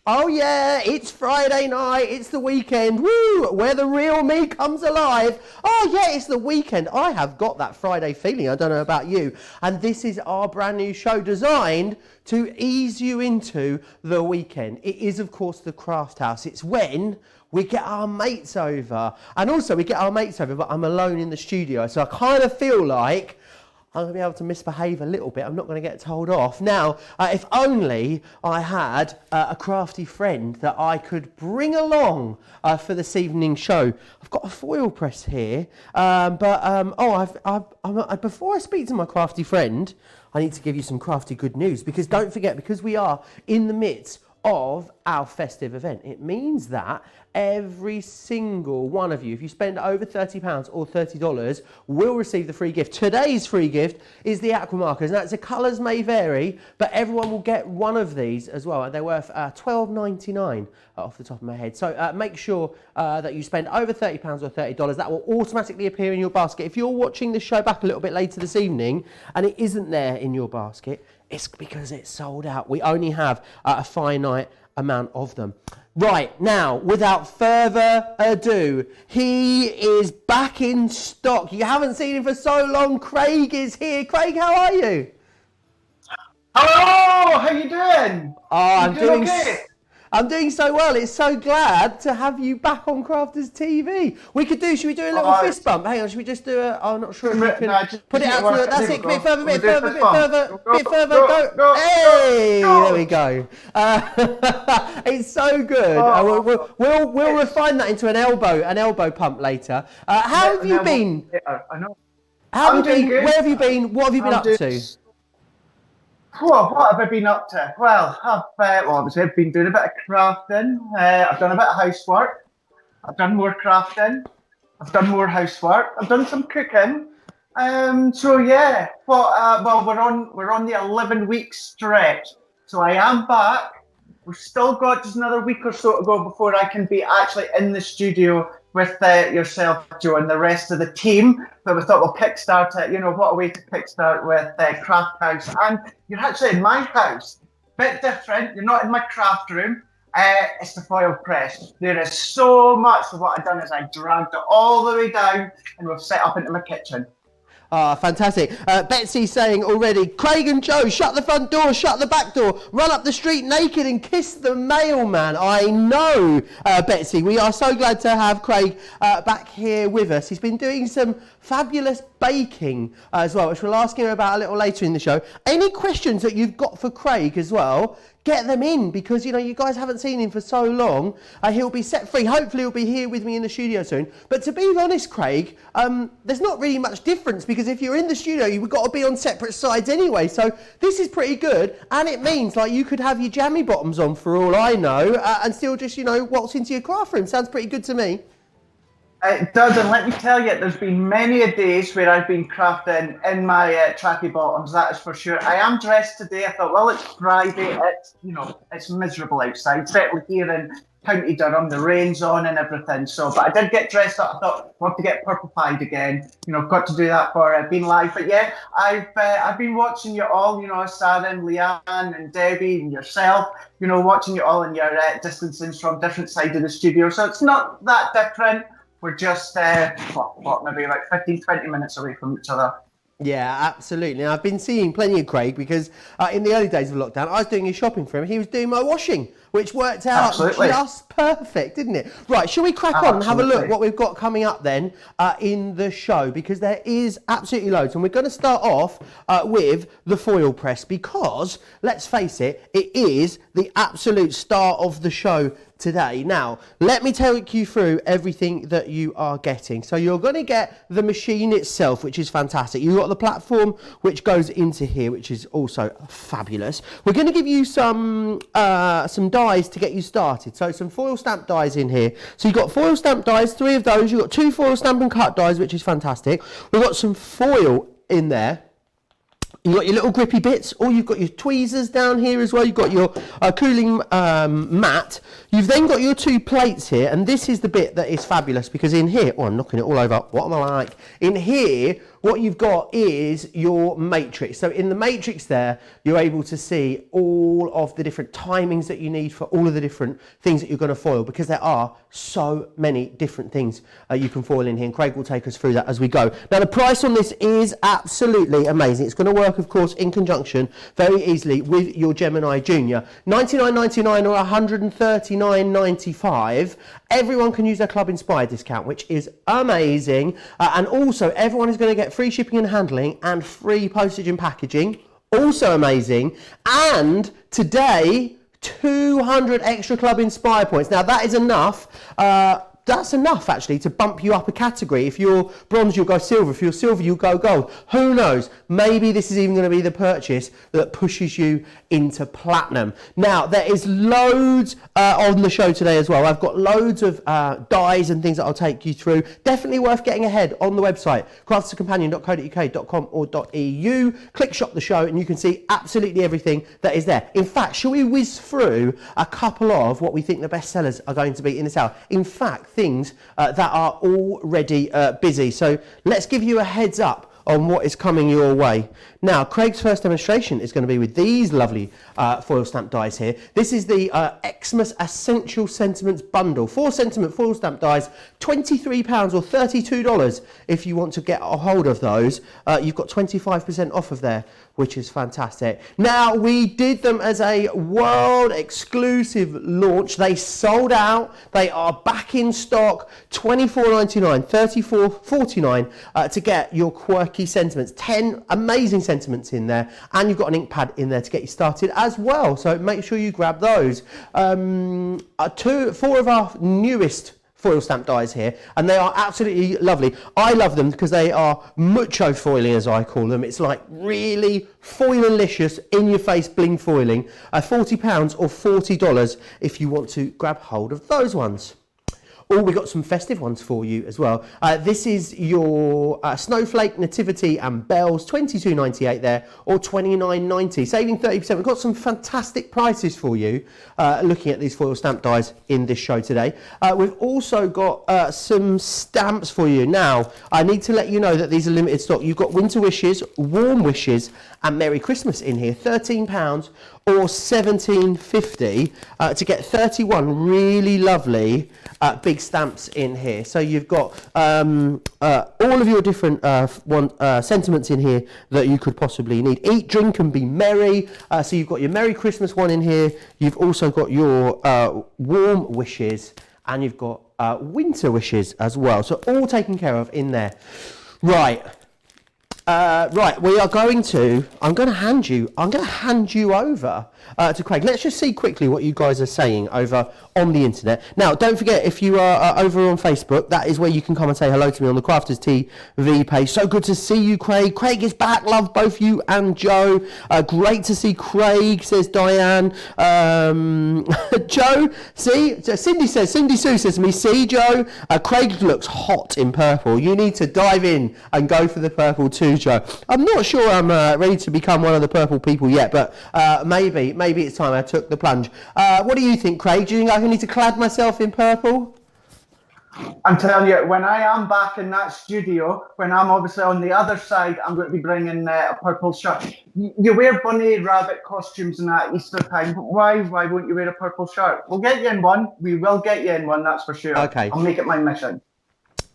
Oh yeah, it's Friday night, it's the weekend, woo, where the real me comes alive. Oh yeah, it's the weekend. I have got that Friday feeling, I don't know about you. And this is our brand new show designed to ease you into the weekend. It is, of course, the Craft House. It's when we get our mates over. And also we get our mates over, but I'm alone in the studio. So I kind of feel like I'm going to be able to misbehave a little bit. I'm not going to get told off. Now, if only I had a crafty friend that I could bring along for this evening's show. I've got a foil press here, before I speak to my crafty friend, I need to give you some crafty good news, because don't forget, because we are in the midst of our festive event, it means that every single one of you, if you spend over £30 or $30, will receive the free gift. Today's free gift is the aqua markers. Now, the colours may vary, but everyone will get one of these as well. They're worth $12.99 off the top of my head. So make sure that you spend over £30 or $30. That will automatically appear in your basket. If you're watching this show back a little bit later this evening and it isn't there in your basket, it's because it's sold out. We only have a finite amount of them. Right, now, without further ado, he is back in stock. You haven't seen him for so long. Craig is here. Craig, how are you? Hello, how you doing? Oh, I'm doing so well. It's so glad to have you back on Crafters TV. Should we do a little fist bump? Hang on, should we just do I'm not sure if you can put it out to the, that's it, bit further, bit further, go. Hey, there we go. It's so good. We'll refine that into an elbow pump later. How have you been? I know. How have you been? Where have you been? What have you been up to? Well, what have I been up to? Well, I've been doing a bit of crafting. I've done a bit of housework. I've done more crafting. I've done more housework. I've done some cooking. So yeah. We're on the 11-week stretch. So I am back. We've still got just another week or so to go before I can be actually in the studio with yourself, Joe, and the rest of the team. But we thought we'll kickstart it. You know, what a way to kickstart with Craft House. And you're actually in my house. Bit different. You're not in my craft room. It's the foil press. There is so much. So what I've done is I dragged it all the way down and we've set up into my kitchen. Ah, fantastic. Betsy's saying already, Craig and Joe, shut the front door, shut the back door, run up the street naked and kiss the mailman. I know, Betsy. We are so glad to have Craig back here with us. He's been doing some fabulous baking as well, which we'll ask him about a little later in the show. Any questions that you've got for Craig as well, get them in, because you know you guys haven't seen him for so long. He'll be set free. Hopefully he'll be here with me in the studio soon. But to be honest, Craig, there's not really much difference, because if you're in the studio, you've got to be on separate sides anyway. So this is pretty good, and it means like you could have your jammy bottoms on for all I know, and still just waltz into your craft room. Sounds pretty good to me. It does, and let me tell you, there's been many a days where I've been crafting in my tracky bottoms, that is for sure. I am dressed today. I thought, well, it's Friday, it's miserable outside, certainly here in County Durham, the rain's on and everything. So, but I did get dressed up. I thought, I want to get purple-pied again. I've got to do that for being live. But yeah, I've been watching you all, Sarah and Leanne and Debbie and yourself, watching you all in your distances from different sides of the studio. So it's not that different. We're just, maybe about 15, 20 minutes away from each other. Yeah, absolutely. Now, I've been seeing plenty of Craig because in the early days of lockdown, I was doing his shopping for him. He was doing my washing, which worked out just perfect, didn't it? Right, shall we crack on and have a look what we've got coming up then in the show? Because there is absolutely loads. And we're going to start off with the foil press because, let's face it, it is the absolute star of the show today. Now, let me take you through everything that you are getting. So you're going to get the machine itself, which is fantastic. You've got the platform which goes into here, which is also fabulous. We're going to give you some dies to get you started. So some foil stamp dies in here. So you've got foil stamp dies, 3 of those. You've got 2 foil stamp and cut dies, which is fantastic. We've got some foil in there. You've got your little grippy bits, or you've got your tweezers down here as well. You've got your cooling mat. You've then got your 2 plates here, and this is the bit that is fabulous because in here, I'm knocking it all over. What am I like? In here, what you've got is your matrix. So in the matrix there, you're able to see all of the different timings that you need for all of the different things that you're going to foil, because there are so many different things you can foil in here, and Craig will take us through that as we go. Now the price on this is absolutely amazing. It's going to work, of course, in conjunction very easily with your Gemini Junior. $99.99 or $139.95. Everyone can use their Club Inspired discount, which is amazing. And also, everyone is going to get free shipping and handling and free postage and packaging. Also amazing. And today, 200 extra Club Inspire points. Now, that is enough. That's enough, actually, to bump you up a category. If you're bronze, you'll go silver. If you're silver, you'll go gold. Who knows? Maybe this is even going to be the purchase that pushes you into platinum. Now, there is loads on the show today as well. I've got loads of dies and things that I'll take you through. Definitely worth getting ahead on the website, craftercompanion.co.uk.com or .eu. Click shop the show and you can see absolutely everything that is there. In fact, shall we whiz through a couple of what we think the best sellers are going to be in this hour? In fact, things that are already busy. So let's give you a heads up on what is coming your way. Now, Craig's first demonstration is going to be with these lovely foil stamp dies here. This is the Xmas Essential Sentiments Bundle. 4 sentiment foil stamp dies, £23 or $32 if you want to get a hold of those. You've got 25% off of there, which is fantastic. Now, we did them as a world exclusive launch. They sold out. They are back in stock. $24.99, $34.49 to get your quirky sentiments. 10 amazing sentiments in there, and you've got an ink pad in there to get you started as well. So make sure you grab those. 4 of our newest foil stamp dies here, and they are absolutely lovely. I love them because they are mucho foiling, as I call them. It's like really foililicious, in your face bling foiling. £40 or $40 if you want to grab hold of those ones. Oh, we got some festive ones for you as well. This is your Snowflake, Nativity and Bells, $22.98 there, or $29.90, saving 30%. We've got some fantastic prices for you looking at these foil stamp dies in this show today. We've also got some stamps for you. Now, I need to let you know that these are limited stock. You've got Winter Wishes, Warm Wishes and Merry Christmas in here, £13 or $17.50 to get 31 really lovely big stamps in here. So you've got all of your different sentiments in here that you could possibly need. Eat, drink and be merry. So you've got your Merry Christmas one in here. You've also got your Warm Wishes, and you've got Winter Wishes as well. So all taken care of in there. Right. Right, we are going to, I'm going to hand you over to Craig. Let's just see quickly what you guys are saying over on the internet. Now, don't forget, if you are over on Facebook, that is where you can come and say hello to me on the Crafters TV page. So good to see you, Craig. Craig is back. Love both you and Joe. Great to see Craig, says Diane. Joe, see, Cindy Sue says to me, see, Joe, Craig looks hot in purple. You need to dive in and go for the purple too, Joe. I'm not sure I'm ready to become one of the purple people yet, but maybe it's time I took the plunge. What do you think, Craig? Do you think I need to clad myself in purple? I'm telling you, when I am back in that studio, when I'm obviously on the other side, I'm going to be bringing a purple shirt. You wear bunny rabbit costumes in that Easter time. Why won't you wear a purple shirt? We'll get you in one. We will get you in one, that's for sure. Okay. I'll make it my mission.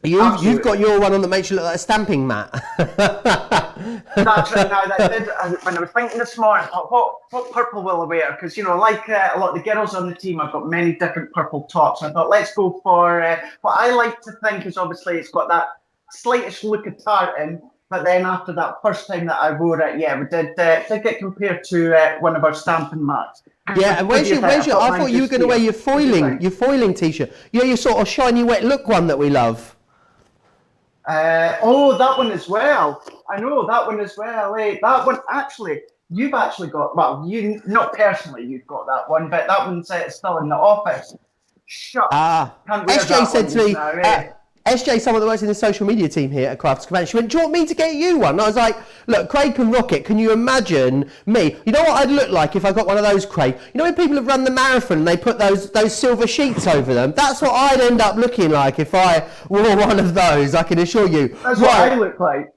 You've got your one on that makes you look like a stamping mat. That's right. Now, when I was thinking this morning, I thought, what purple will I wear? Because, you know, like a lot of the girls on the team, I've got many different purple tops. I thought, let's go for what I like to think is obviously it's got that slightest look of tartan. But then after that first time that I wore it, yeah, we did get compared to one of our stamping mats. Yeah, and where's your? I thought you were going to wear your foiling t-shirt. Yeah, your sort of shiny wet look one that we love. That one as well. I know that one as well. That one actually, you've actually got. Well, you not personally, you've got that one, but that one's still in the office. Shut. SJ said to me. SJ, someone that works in the social media team here at Crafters Companion, she went, do you want me to get you one? And I was like, look, Craig can rock it. Can you imagine me? You know what I'd look like if I got one of those, Craig? You know when people have run the marathon and they put those silver sheets over them? That's what I'd end up looking like if I wore one of those, I can assure you. That's what I look like.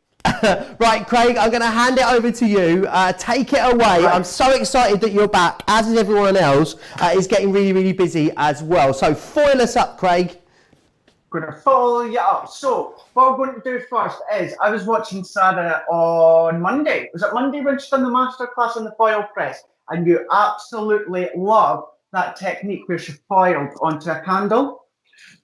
Right, Craig, I'm going to hand it over to you. Take it away. Right. I'm so excited that you're back, as is everyone else. Is getting really, really busy as well. So foil us up, Craig. Going to foil you up. So what I'm going to do first is, I was watching Sarah on Monday. Was it Monday when she done the masterclass on the foil press? And you absolutely love that technique where she foiled onto a candle.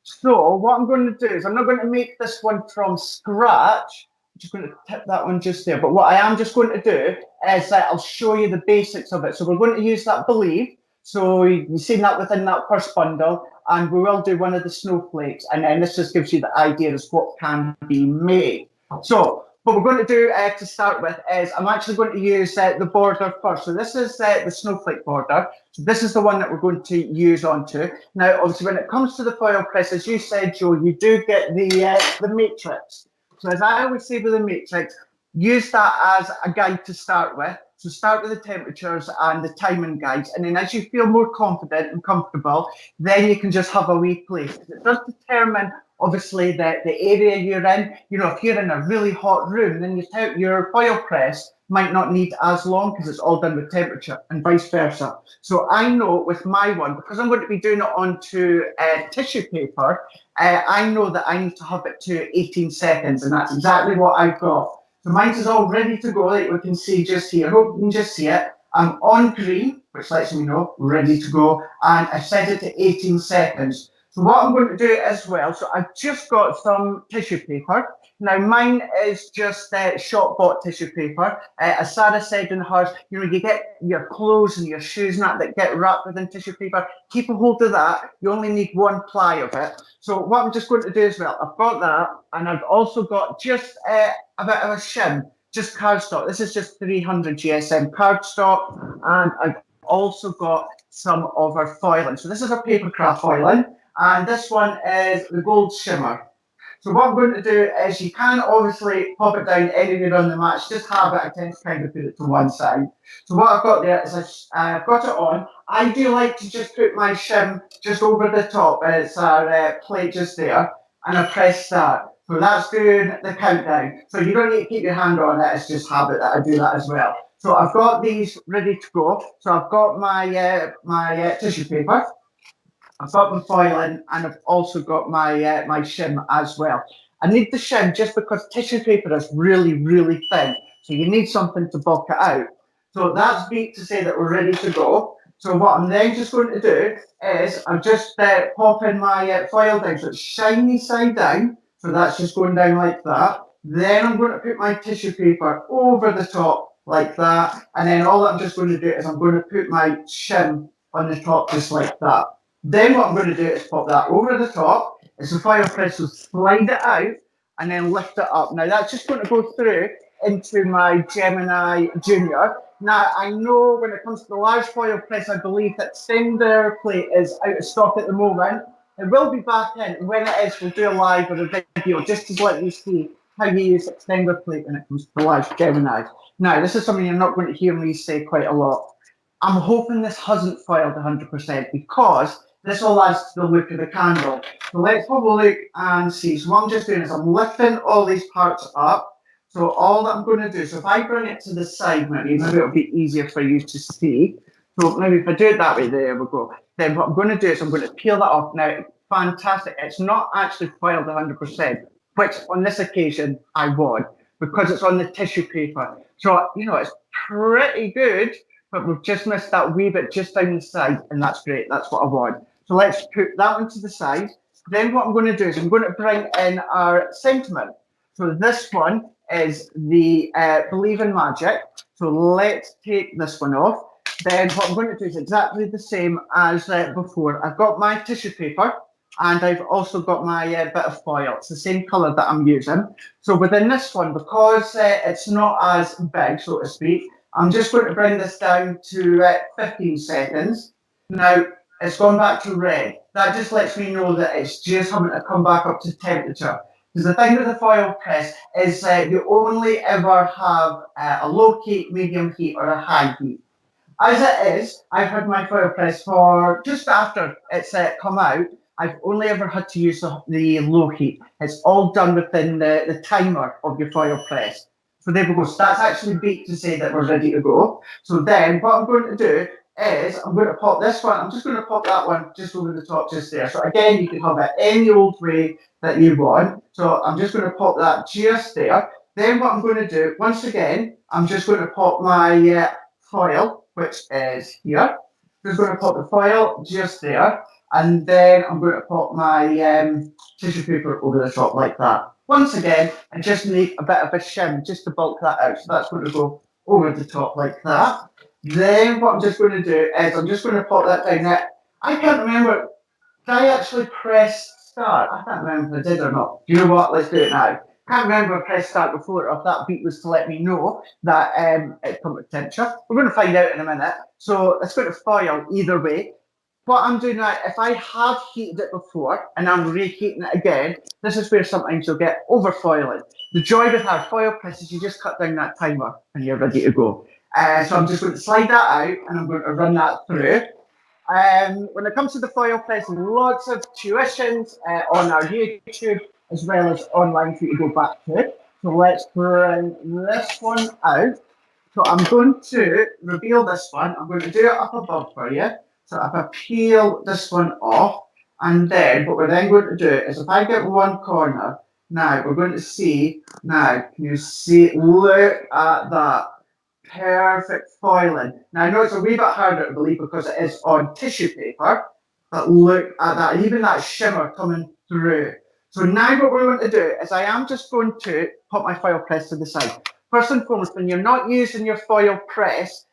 So what I'm going to do is, I'm not going to make this one from scratch. I'm just going to tip that one just there. But what I am just going to do is I'll show you the basics of it. So we're going to use that Believe. So you've seen that within that first bundle, and we will do one of the snowflakes, and then this just gives you the idea as what can be made. So what we're going to do to start with is, I'm actually going to use the border first. So this is the snowflake border. So this is the one that we're going to use onto. Now, obviously, when it comes to the foil press, as you said, Joe, you do get the matrix. So as I always say with the matrix, use that as a guide to start with. So start with the temperatures and the timing guides, and then as you feel more confident and comfortable, then you can just have a wee play. It does determine, obviously, the area you're in. You know, if you're in a really hot room, then your foil press might not need as long because it's all done with temperature, and vice versa. So I know with my one, because I'm going to be doing it onto tissue paper, I know that I need to have it to 18 seconds, and that's exactly what I've got. So mine is all ready to go, like we can see just here. I hope you can just see it. I'm on green, which lets me know ready to go, and I've set it to 18 seconds. So what I'm going to do as well, so I've just got some tissue paper. Now mine is just shop bought tissue paper. As Sarah said in hers, you know, you get your clothes and your shoes and that get wrapped within tissue paper. Keep a hold of that. You only need one ply of it. So what I'm just going to do as well, I've got that, and I've also got just a bit of a shim, just cardstock. This is just 300 GSM cardstock, and I've also got some of our foiling. So this is our paper craft foiling, and this one is the gold shimmer. So what I'm going to do is, you can obviously pop it down anywhere on the match, just have it. I tend to kind of put it to one side. So what I've got there is I've got it on. I do like to just put my shim just over the top, and it's our plate just there, and I press start. So that's doing the countdown. So you don't need to keep your hand on it, it's just habit that I do that as well. So I've got these ready to go. So I've got my tissue paper. I've got my foiling, and I've also got my my shim as well. I need the shim just because tissue paper is really, really thin. So you need something to bulk it out. So that's me to say that we're ready to go. So what I'm then just going to do is I'm just popping my foil down. So it's shiny side down. So that's just going down like that. Then I'm going to put my tissue paper over the top like that. And then all I'm just going to do is I'm going to put my shim on the top just like that. Then what I'm going to do is pop that over the top. As the foil press will slide it out and then lift it up. Now that's just going to go through into my Gemini Junior. Now I know when it comes to the large foil press, I believe that Cinder plate is out of stock at the moment. It will be back in, and when it is, we'll do a live or a video just to let you see how you use extender plate when it comes to the large Gemini. Now this is something you're not going to hear me say quite a lot. I'm hoping this hasn't foiled 100% because this all adds to the look of the candle. So let's have a look and see. So what I'm just doing is I'm lifting all these parts up. So all that I'm going to do, so if I bring it to the side, maybe it'll be easier for you to see. So maybe if I do it that way, there we go. Then what I'm going to do is I'm going to peel that off. Now, fantastic. It's not actually foiled 100%, which on this occasion I want, because it's on the tissue paper. So, you know, it's pretty good, but we've just missed that wee bit just down the side, and that's great. That's what I want. So let's put that one to the side. Then what I'm going to do is I'm going to bring in our sentiment. So this one is the Believe in Magic. So let's take this one off. Then what I'm going to do is exactly the same as before. I've got my tissue paper, and I've also got my bit of foil. It's the same colour that I'm using. So within this one, because it's not as big, so to speak, I'm just going to bring this down to 15 seconds. Now, it's gone back to red. That just lets me know that it's just having to come back up to temperature. Because the thing with the foil press is you only ever have a low heat, medium heat, or a high heat. As it is, I've had my foil press for just after it's come out. I've only ever had to use the low heat. It's all done within the timer of your foil press. So there we go. So that's actually beat to say that we're ready to go. So then what I'm going to do is I'm going to pop this one. I'm just going to pop that one just over the top just there. So again, you can have it any old way that you want. So I'm just going to pop that just there. Then what I'm going to do, once again, I'm just going to pop my foil, which is here. Just going to pop the foil just there. And then I'm going to pop my tissue paper over the top like that. Once again, I just need a bit of a shim just to bulk that out. So that's going to go over the top like that. Then what I'm just going to do is I'm just going to pop that down there. I can't remember, did I actually press start? I can't remember if I did or not. Do you know what? Let's do it now. Can't remember if I pressed start before or if that beat was to let me know that it come to temperature. We're going to find out in a minute. So it's going to foil either way. What I'm doing now, if I have heated it before and I'm reheating it again, this is where sometimes you'll get over foiling. The joy with our foil press is you just cut down that timer and you're ready to go. So I'm just going to slide that out and I'm going to run that through. When it comes to the foil press, lots of tuitions on our YouTube as well as online for you to go back to. So let's bring this one out. So I'm going to reveal this one. I'm going to do it up above for you. So if I peel this one off, and then what we're then going to do is if I get one corner, now we're going to see, now can you see, look at that. Perfect foiling. Now I know it's a wee bit harder to believe because it is on tissue paper, but look at that, even that shimmer coming through. So now what we're going to do is I am just going to put my foil press to the side. First and foremost, when you're not using your foil press,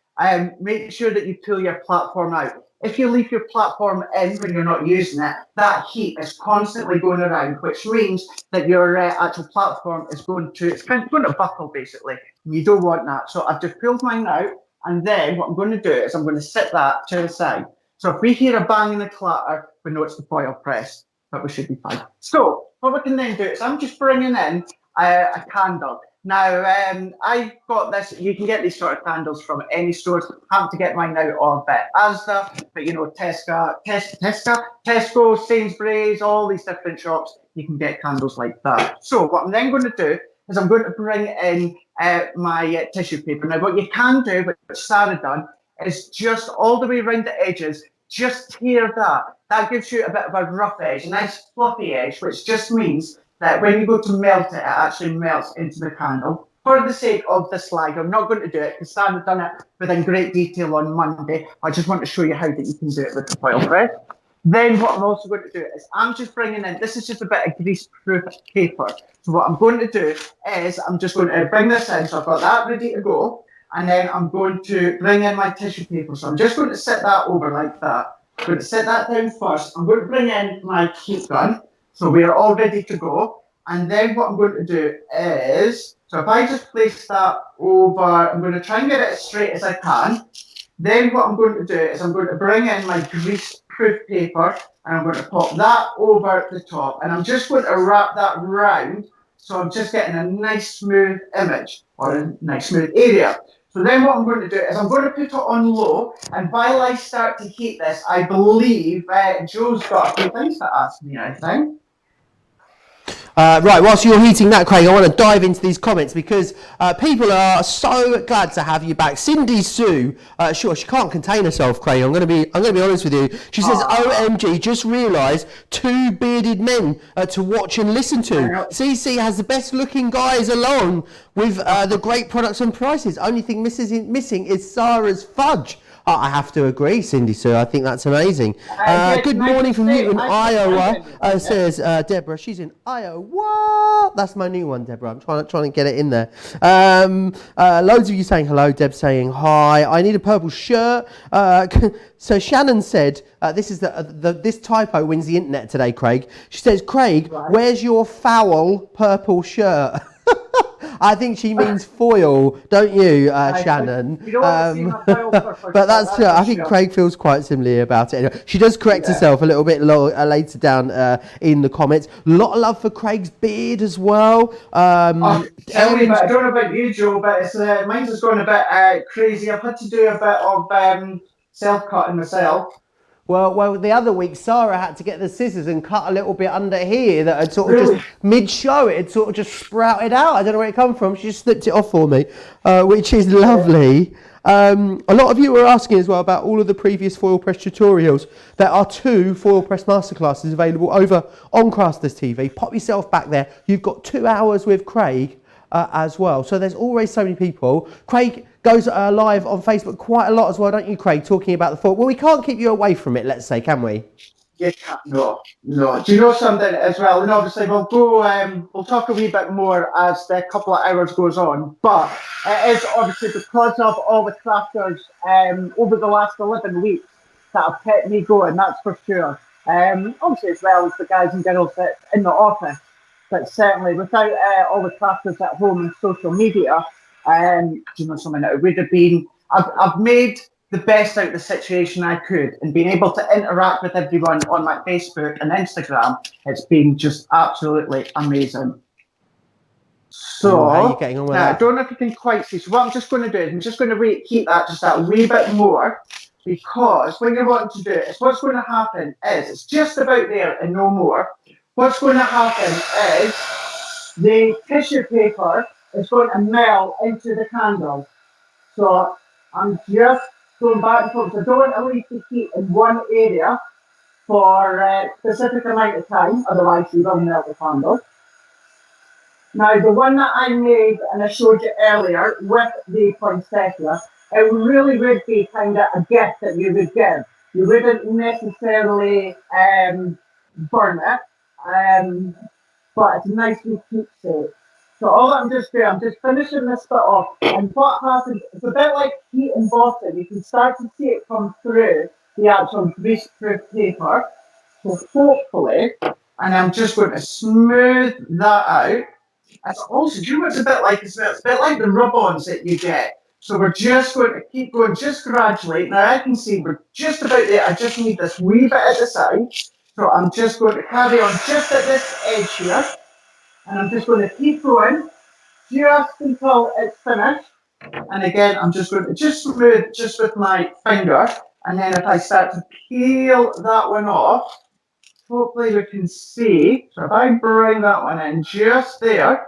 make sure that you pull your platform out. If you leave your platform in when you're not using it, that heat is constantly going around, which means that your actual platform is going to buckle basically. And you don't want that. So I've just pulled mine out, and then what I'm going to do is I'm going to sit that to the side. So if we hear a bang and a clatter, we know it's the foil press, but we should be fine. So what we can then do is I'm just bringing in a candle. Now, I've got this, you can get these sort of candles from any stores. I have to get mine out of Asda, but you know, Tesco, Sainsbury's, all these different shops, you can get candles like that. So what I'm then going to do is I'm going to bring in my tissue paper. Now, what you can do, which Sarah done, is just all the way around the edges, just tear that. That gives you a bit of a rough edge, a nice fluffy edge, which just means that when you go to melt it, it actually melts into the candle. For the sake of the slide, I'm not going to do it because Sarah done it within great detail on Monday. I just want to show you how that you can do it with the foil press. Then what I'm also going to do is I'm just bringing in, this is just a bit of grease-proof paper. So what I'm going to do is I'm just going to bring this in. So I've got that ready to go. And then I'm going to bring in my tissue paper. So I'm just going to set that over like that. I'm going to set that down first. I'm going to bring in my heat gun. So we are all ready to go. And then what I'm going to do is, so if I just place that over, I'm going to try and get it as straight as I can. Then what I'm going to do is I'm going to bring in my grease-proof paper and I'm going to pop that over the top. And I'm just going to wrap that round so I'm just getting a nice smooth image or a nice smooth area. So then what I'm going to do is I'm going to put it on low, and while I start to heat this, I believe Joe's got a few things to ask me, I think. Right, whilst you're heating that, Craig, I want to dive into these comments because people are so glad to have you back. Cindy Sue, sure, she can't contain herself, Craig. I'm going to be honest with you. She says, "OMG, just realised two bearded men to watch and listen to. CC has the best looking guys along with the great products and prices. Only thing missing is Sarah's fudge." I have to agree, Cindy Sue. I think that's amazing. Good morning from Newton, Iowa, says Deborah. She's in Iowa. That's my new one, Deborah. I'm trying to get it in there. Loads of you saying hello. Deb saying hi. I need a purple shirt. So Shannon said, this is this typo wins the internet today, Craig. She says, Craig, where's your foul purple shirt? I think she means foil, don't you, Shannon? You don't want to see my foil purple. But that's I think Craig feels quite similarly about it. Anyway, she does correct herself a little bit later down in the comments. A lot of love for Craig's beard as well. Tell me about, I don't know about you, Joe, but it's, mine's just going a bit crazy. I've had to do a bit of self-cutting myself. Well, the other week Sarah had to get the scissors and cut a little bit under here that had sort of Really? just mid-show. It had sort of just sprouted out. I don't know where it come from. She just slipped it off for me, which is lovely. A lot of you were asking as well about all of the previous foil press tutorials. There are 2 foil press masterclasses available over on Crafters TV. Pop yourself back there. You've got 2 hours with Craig as well. So there's always so many people. Craig goes live on Facebook quite a lot as well, don't you, Craig, talking about the foil? Well, we can't keep you away from it, let's say, can we? You can't. No. Do you know something as well? And obviously we'll go. We'll talk a wee bit more as the couple of hours goes on. But it is obviously because of all the crafters over the last 11 weeks that have kept me going. That's for sure. Obviously as well as the guys and girls that's in the office. But certainly without all the crafters at home and social media, you know something that it would have been. I've made the best out of the situation I could, and being able to interact with everyone on my Facebook and Instagram, it's been just absolutely amazing. So, how are you getting on with now, that? I don't know if you can quite see. So what I'm just going to do is I'm just going to keep that just that wee bit more, because when you're wanting to do it, what's going to happen is it's just about there and no more. What's going to happen is the tissue paper is going to melt into the candle. So I'm just going back and forth. So I don't want to leave the heat in one area for a specific amount of time, otherwise you will melt the candle. Now the one that I made and I showed you earlier with the poinsettia, it really would be kind of a gift that you would give. You wouldn't necessarily burn it, but it's a nice wee keepsake. So all I'm just doing, I'm just finishing this bit off, and what happens, it's a bit like heat and bottom. You can start to see it come through the actual grease-proof paper. So hopefully, and I'm just going to smooth that out. It's also, do you know what it's a bit like? It's a bit like the rub-ons that you get. So we're just going to keep going just gradually. Now I can see we're just about there. I just need this wee bit at the side. So I'm just going to carry on just at this edge here. And I'm just going to keep going just until it's finished. And again, I'm just going to just smooth just with my finger. And then if I start to peel that one off, hopefully we can see. So if I bring that one in just there,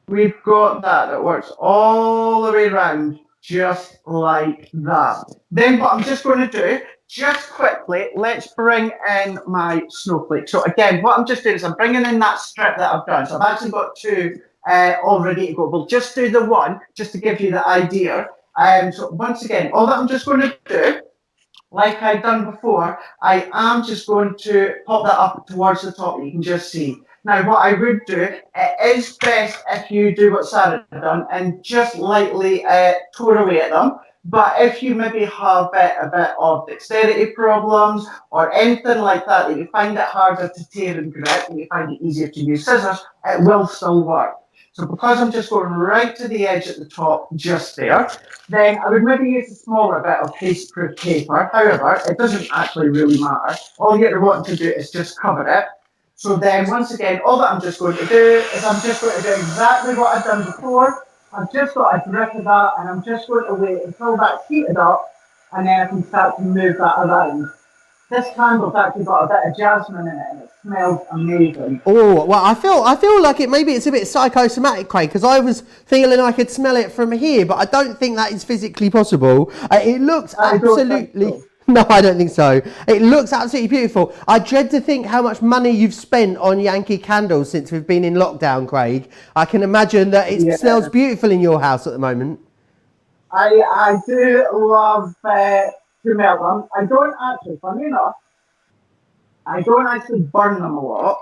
we've got that works all the way around, just like that. Then what I'm just going to do, just quickly, let's bring in my snowflake. So again, what I'm just doing is I'm bringing in that strip that I've done. So I've actually got 2 all ready to go. We'll just do the one, just to give you the idea. So once again, all that I'm just going to do, like I've done before, I am just going to pop that up towards the top. You can just see. Now, what I would do, it is best if you do what Sarah done and just lightly tore away at them. But if you maybe have a bit of dexterity problems or anything like that, that you find it harder to tear and grip and you find it easier to use scissors, it will still work. So because I'm just going right to the edge at the top, just there, then I would maybe use a smaller bit of paste-proof paper. However, it doesn't actually really matter. All you're wanting to do is just cover it. So then, once again, all that I'm just going to do is I'm just going to do exactly what I've done before. I've just got a grip of that, and I'm just going to wait until that's heated up, and then I can start to move that around. This candle's actually got a bit of jasmine in it, and it smells amazing. Oh, well, I feel like maybe it's a bit psychosomatic, Craig, because I was feeling I could smell it from here, but I don't think that is physically possible. It looks absolutely... No, I don't think so. It looks absolutely beautiful. I dread to think how much money you've spent on Yankee candles since we've been in lockdown, Craig. I can imagine that it smells beautiful in your house at the moment. I do love to melt them. I don't actually, funny enough, I don't actually burn them a lot.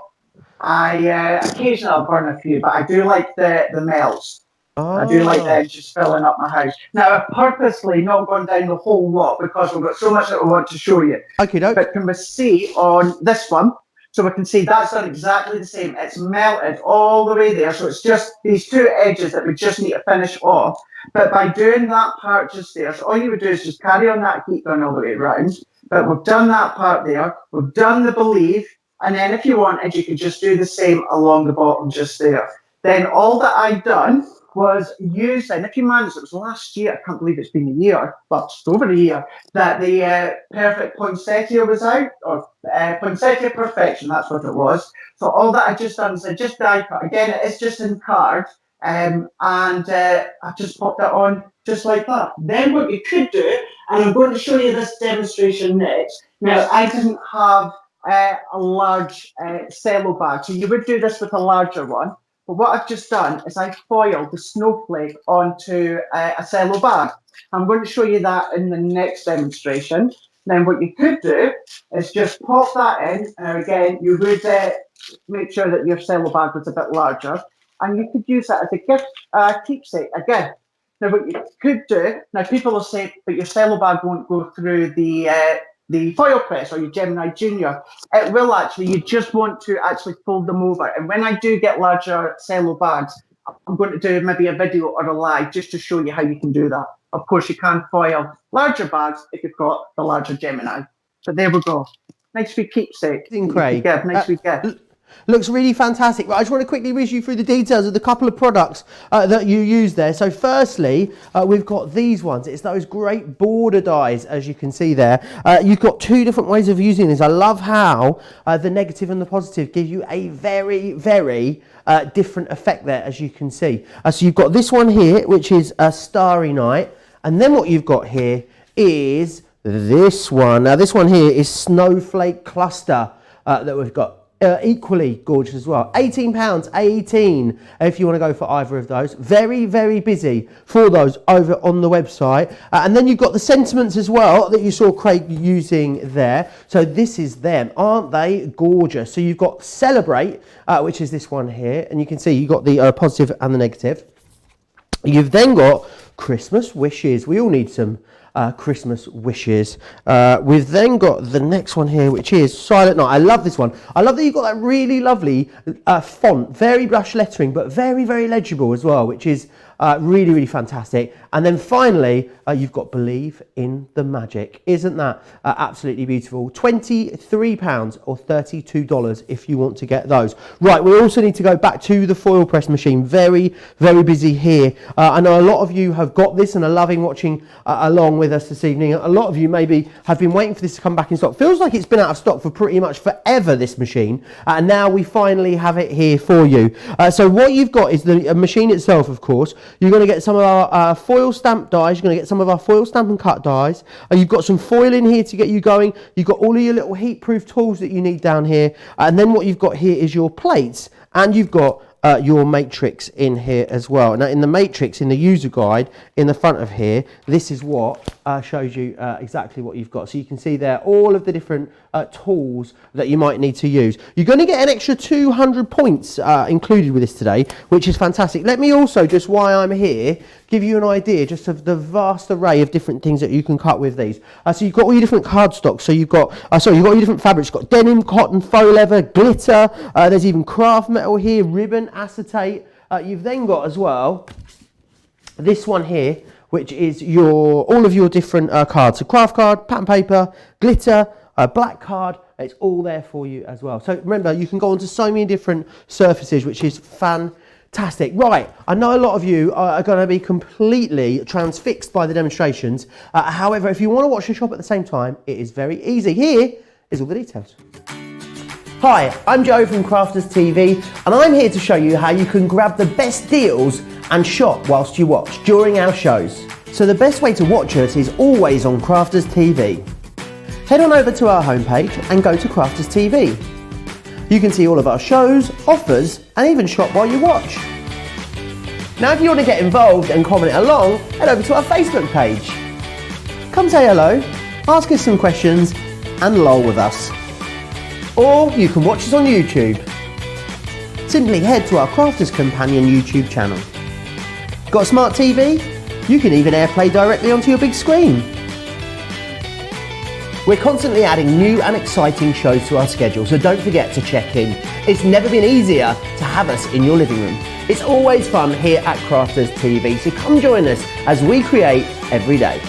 I occasionally I'll burn a few, but I do like the melts. Oh. I do like them just filling up my house. Now, I've purposely not gone down the whole lot because we've got so much that we want to show you. Okay, but can we see on this one? So we can see that's done exactly the same. It's melted all the way there. So it's just these 2 edges that we just need to finish off. But by doing that part just there, so all you would do is just carry on that heat gun all the way around. But we've done that part there. We've done the believe. And then if you wanted, you could just do the same along the bottom just there. Then all that I've done was using, if you managed, it was last year, I can't believe it's been a year, but it's over a year, that the Perfect Poinsettia was out, or Poinsettia Perfection, that's what it was. So all that I just done is I just die cut. Again, it is just in card, and I just popped that on just like that. Then what you could do, and I'm going to show you this demonstration next. Now, I didn't have a large cello bag, so you would do this with a larger one. But what I've just done is I foiled the snowflake onto a cello bag. I'm going to show you that in the next demonstration. Then what you could do is just pop that in, and again, you would make sure that your cello bag was a bit larger, and you could use that as a gift keepsake again. Now what you could do, now people will say, but your cello bag won't go through the foil press or your Gemini Junior. It will actually, you just want to actually fold them over. And when I do get larger cello bags, I'm going to do maybe a video or a live just to show you how you can do that. Of course, you can foil larger bags if you've got the larger Gemini. So there we go. Nice wee keepsake. Craig. Nice wee gift. Looks really fantastic. Right, I just want to quickly whiz you through the details of the couple of products that you use there. So firstly, we've got these ones. It's those great border dies, as you can see there. You've got two different ways of using this. I love how the negative and the positive give you a very, very different effect there, as you can see. So you've got this one here, which is a Starry Night. And then what you've got here is this one. Now this one here is Snowflake Cluster that we've got. Equally gorgeous as well. £18, 18 if you want to go for either of those. Very, very busy for those over on the website. And then you've got the sentiments as well that you saw Craig using there. So this is them. Aren't they gorgeous? So you've got Celebrate, which is this one here. And you can see you've got the positive and the negative. You've then got Christmas Wishes. We all need some Christmas wishes. We've then got the next one here, which is Silent Night. I love this one. I love that you've got that really lovely font, very blush lettering, but very, very legible as well, which is really, really fantastic. And then finally, you've got Believe in the Magic. Isn't that absolutely beautiful? £23 or $32 if you want to get those. Right, we also need to go back to the foil press machine. Very, very busy here. I know a lot of you have got this and are loving watching along with us this evening. A lot of you maybe have been waiting for this to come back in stock. Feels like it's been out of stock for pretty much forever, this machine. And now we finally have it here for you. So what you've got is the machine itself, of course. You're going to get some of our foil stamp dies. You're going to get some of our foil stamp and cut dies. You've got some foil in here to get you going. You've got all of your little heat-proof tools that you need down here. And then what you've got here is your plates. And you've got your matrix in here as well. Now in the matrix, in the user guide, in the front of here, this is what shows you exactly what you've got. So you can see there all of the different tools that you might need to use. You're going to get an extra 200 points included with this today, which is fantastic. Let me also, just while I'm here, give you an idea just of the vast array of different things that you can cut with these. So you've got all your different cardstock. So you've got, you've got your different fabrics. You've got denim, cotton, faux leather, glitter. There's even craft metal here, ribbon, acetate. You've then got as well this one here, which is all of your different cards. So craft card, pattern paper, glitter, black card. It's all there for you as well. So remember, you can go onto so many different surfaces, which is fantastic. Right, I know a lot of you are going to be completely transfixed by the demonstrations. However, if you want to watch the shop at the same time, it is very easy. Here is all the details. Hi, I'm Joe from Crafters TV, and I'm here to show you how you can grab the best deals and shop whilst you watch during our shows. So the best way to watch us is always on Crafters TV. Head on over to our homepage and go to Crafters TV. You can see all of our shows, offers, and even shop while you watch. Now if you want to get involved and comment along, head over to our Facebook page. Come say hello, ask us some questions, and lol with us. Or you can watch us on YouTube. Simply head to our Crafters Companion YouTube channel. Got a smart TV? You can even AirPlay directly onto your big screen. We're constantly adding new and exciting shows to our schedule, so don't forget to check in. It's never been easier to have us in your living room. It's always fun here at Crafters TV, so come join us as we create every day.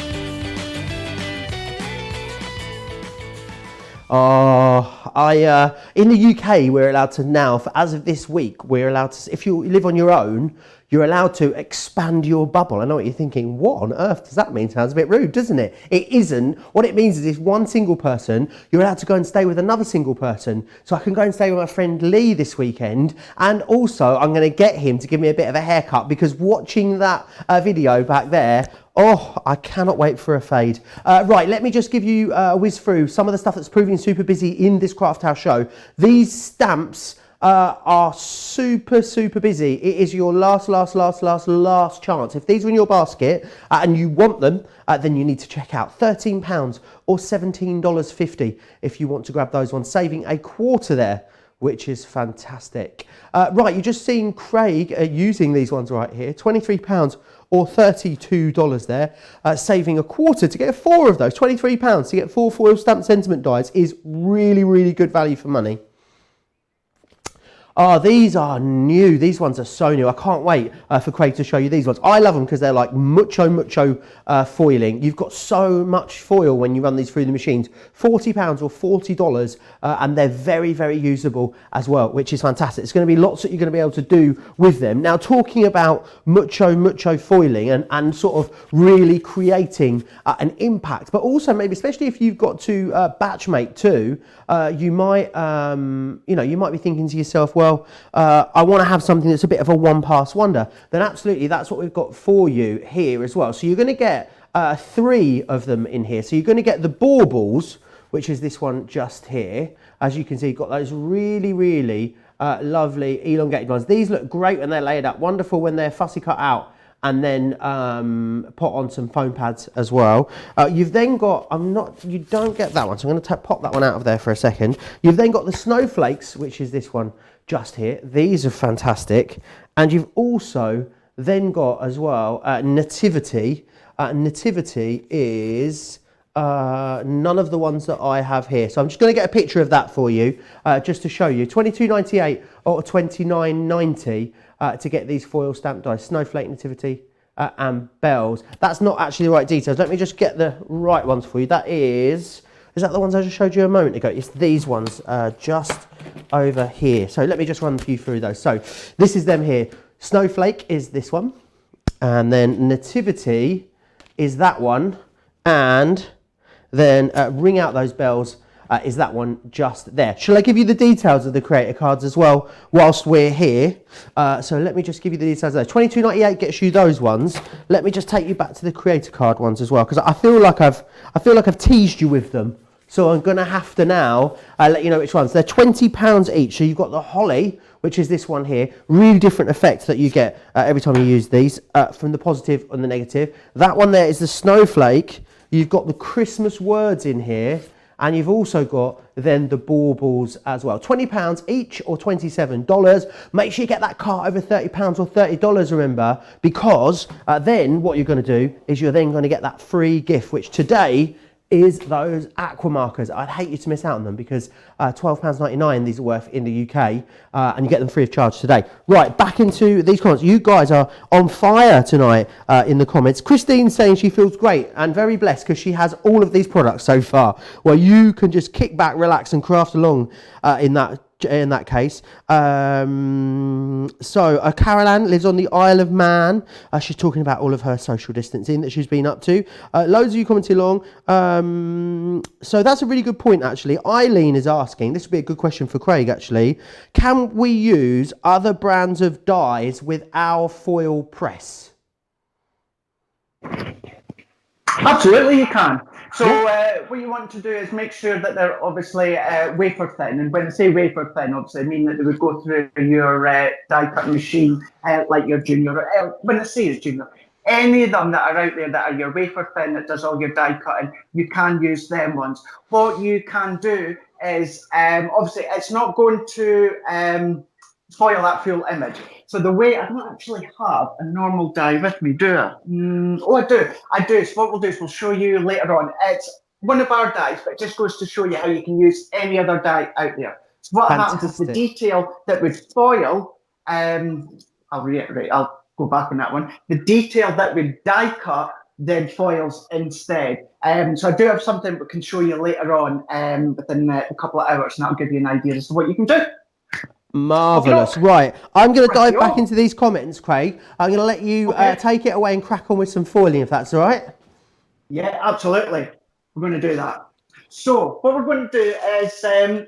Oh. In the UK, we're allowed to now, as of this week, we're allowed to, if you live on your own, you're allowed to expand your bubble. I know what you're thinking. What on earth does that mean? Sounds a bit rude, doesn't it? It isn't. What it means is if one single person, you're allowed to go and stay with another single person. So I can go and stay with my friend Lee this weekend. And also, I'm going to get him to give me a bit of a haircut, because watching that video back there, oh, I cannot wait for a fade. Right, let me just give you a whiz through some of the stuff that's proving super busy in this Craft House show. These stamps are super busy. It is your last chance. If these are in your basket and you want them, then you need to check out £13 or $17.50 if you want to grab those ones, saving a quarter there, which is fantastic. Right, you've just seen Craig using these ones right here, £23 or $32 there, saving a quarter to get 4 of those. £23 to get 4 foil stamped sentiment dies is really good value for money. Oh, these are new. These ones are so new. I can't wait for Craig to show you these ones. I love them because they're like mucho foiling. You've got so much foil when you run these through the machines. £40 or $40, and they're very usable as well, which is fantastic. It's going to be lots that you're going to be able to do with them. Now, talking about mucho foiling and sort of really creating an impact, but also maybe, especially if you've got to batchmate too, you might, you might be thinking to yourself, well, I want to have something that's a bit of a one-pass wonder. Then absolutely, that's what we've got for you here as well. So you're going to get 3 of them in here. So you're going to get the baubles, which is this one just here. As you can see, you've got those really lovely elongated ones. These look great when they're laid up, wonderful when they're fussy cut out, and then put on some foam pads as well. You've then got, you don't get that one, so I'm going to pop that one out of there for a second. You've then got the snowflakes, which is this one just here. These are fantastic. And you've also then got as well Nativity. Nativity is none of the ones that I have here. So I'm just going to get a picture of that for you, just to show you. $22.98 or $29.90 to get these foil stamped dies, Snowflake, Nativity, and Bells. That's not actually the right details. Let me just get the right ones for you. Is that the ones I just showed you a moment ago? It's these ones just over here. So let me just run you through those. So this is them here. Snowflake is this one, and then Nativity is that one, and then Ring Out Those Bells is that one just there. Shall I give you the details of the creator cards as well whilst we're here? So let me just give you the details there. $22.98 gets you those ones. Let me just take you back to the creator card ones as well, because I feel like I've teased you with them. So I'm going to have to now let you know which ones. They're £20 each. So you've got the Holly, which is this one here. Really different effects that you get every time you use these, from the positive and the negative. That one there is the Snowflake. You've got the Christmas words in here. And you've also got then the baubles as well. £20 each or $27. Make sure you get that cart over £30 or $30, remember, because then what you're going to do is you're then going to get that free gift, which today is those aqua markers. I'd hate you to miss out on them, because £12.99 these are worth in the UK, and you get them free of charge today. Right, back into these comments. You guys are on fire tonight in the comments. Christine's saying she feels great and very blessed because she has all of these products so far. Well, you can just kick back, relax, and craft along in that case. So Carol Ann lives on the Isle of Man. She's talking about all of her social distancing that she's been up to. Loads of you commenting along. So that's a really good point, actually. Eileen is asking, this would be a good question for Craig, actually. Can we use other brands of dyes with our foil press? Absolutely, you can. So what you want to do is make sure that they're obviously wafer thin. And when I say wafer thin, obviously I mean that they would go through your die cutting machine, like your Junior. When I say it's Junior, any of them that are out there that are your wafer thin that does all your die cutting, you can use them ones. What you can do is, obviously it's not going to spoil that full image. So the way, I don't actually have a normal die with me, do I? Oh, I do. So what we'll do is we'll show you later on. It's one of our dies, but it just goes to show you how you can use any other die out there. So what happens is the detail that would foil, I'll reiterate, I'll go back on that one. The detail that would die cut than foils instead. So I do have something we can show you later on within a couple of hours, and that'll give you an idea as to what you can do. Marvellous. Right, I'm going to dive back Right-o. into these comments, Craig. I'm going to let you take it away and crack on with some foiling, if that's all right. Yeah, absolutely. We're going to do that. So what we're going to do is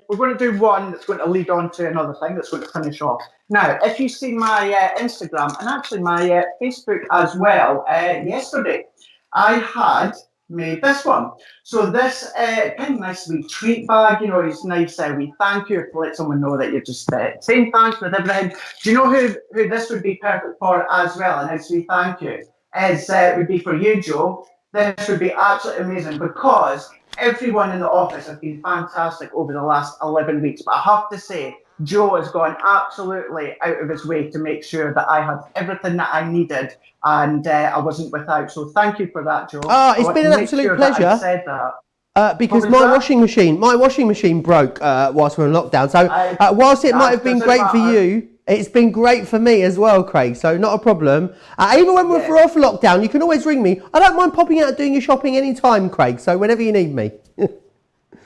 we're going to do one that's going to lead on to another thing that's going to finish off. Now, if you see my Instagram and actually my Facebook as well, yesterday I had made this one. So this kind of nice wee treat bag, you know, it's nice we thank you to let someone know that you're just saying thanks with everything. Do you know who this would be perfect for as well? And nice wee thank you is would be for you, Joe. This would be absolutely amazing because everyone in the office has been fantastic over the last 11 weeks. But I have to say, Joe has gone absolutely out of his way to make sure that I had everything that I needed and I wasn't without. So thank you for that, Joe. It's been an absolute pleasure. That I said that. Because my washing machine broke whilst we were in lockdown. So whilst it might have been great for you, it's been great for me as well, Craig. So not a problem. Even when we're off lockdown, you can always ring me. I don't mind popping out and doing your shopping anytime, Craig. So whenever you need me.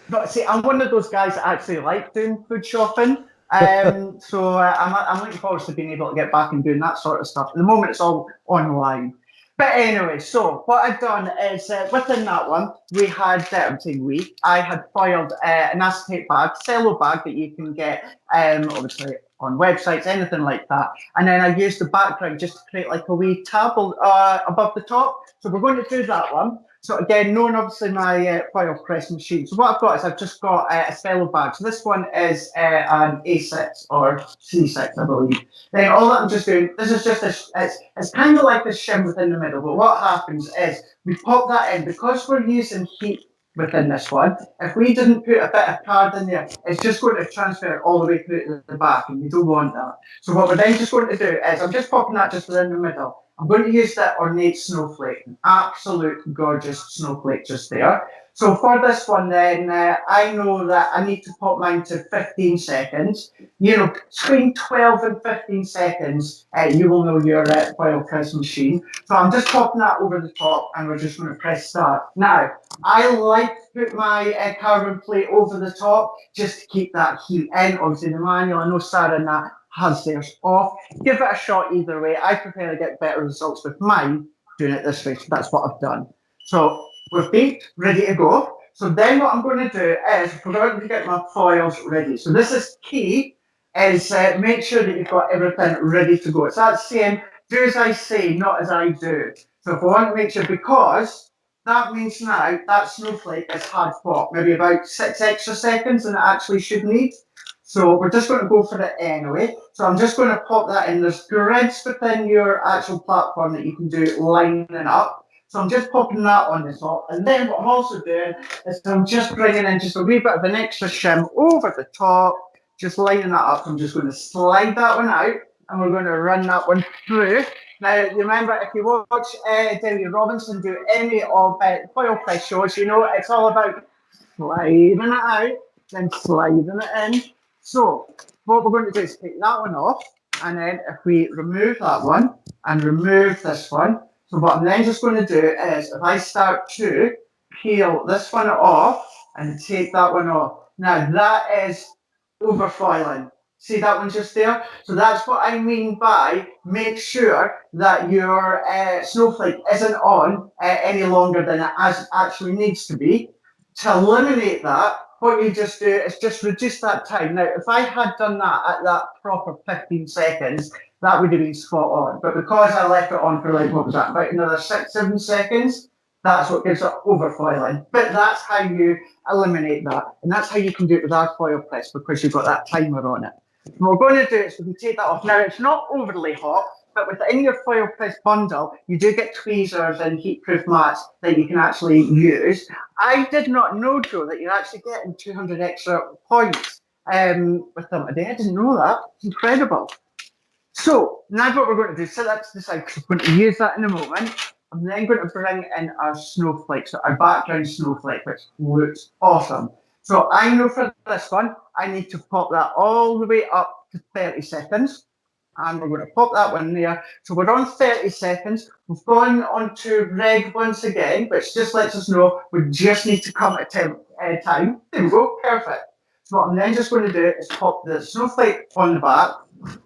But see, I'm one of those guys that actually like doing food shopping. So I'm looking forward to being able to get back and doing that sort of stuff. At the moment, it's all online. But anyway, so what I've done is within that one, we had, I had foiled an acetate bag, cello bag that you can get obviously on websites, anything like that. And then I used the background just to create like a wee tab above the top. So we're going to do that one. So again, knowing obviously my foil press machine. So what I've got is I've just got a cello bag. So this one is an A6 or C6, I believe. Then all that I'm just doing, this is just it's kind of like this shim within the middle. But what happens is we pop that in because we're using heat within this one. If we didn't put a bit of card in there, it's just going to transfer all the way through to the back, and we don't want that. So what we're then just going to do is I'm just popping that just within the middle. I'm going to use that ornate snowflake, an absolute gorgeous snowflake just there. So for this one then, I know that I need to pop mine to 15 seconds. You know, between 12 and 15 seconds, you will know your foil press machine. So I'm just popping that over the top and we're just going to press start. Now, I like to put my carbon plate over the top just to keep that heat in. Obviously the manual, I know Sarah and that has theirs off. Give it a shot either way. I prefer to get better results with mine doing it this way. So that's what I've done. So we're baked, ready to go. So then what I'm going to do is we're going to get my foils ready. So this is key, is make sure that you've got everything ready to go. It's that saying, do as I say, not as I do. So if I want to make sure, because that means now that snowflake is hard pop, maybe about 6 extra seconds than it actually should need. So we're just going to go for it anyway. So I'm just going to pop that in. There's grids within your actual platform that you can do lining up. So I'm just popping that on the top. And then what I'm also doing is I'm just bringing in just a wee bit of an extra shim over the top, just lining that up. I'm just going to slide that one out and we're going to run that one through. Now, remember, if you watch Joe Robinson do any of foil press shows, you know it's all about sliding it out, then sliding it in. So what we're going to do is take that one off, and then if we remove that one and remove this one, so what I'm then just going to do is if I start to peel this one off and take that one off. Now that is overfoiling. See that one just there? So that's what I mean by make sure that your snowflake isn't on any longer than it actually needs to be. To eliminate that, what you just do is just reduce that time. Now, if I had done that at that proper 15 seconds, that would have been spot on. But because I left it on for like, what was that, about another 6, 7 seconds, that's what gives it overfoiling. But that's how you eliminate that. And that's how you can do it with our foil press because you've got that timer on it. What we're going to do is we can take that off. Now, it's not overly hot, but within your foil press bundle, you do get tweezers and heat-proof mats that you can actually use. I did not know, Joe, that you're actually getting 200 extra points with them today. I didn't know that. It's incredible. So now what we're going to do, set that to the side because we're going to use that in a moment. I'm then going to bring in our snowflake, so our background snowflake, which looks awesome. So I know for this one, I need to pop that all the way up to 30 seconds. And we're going to pop that one there. So we're on 30 seconds. We've gone on to red once again, which just lets us know we just need to come at time. There we go, perfect. So what I'm then just going to do is pop the snowflake on the back,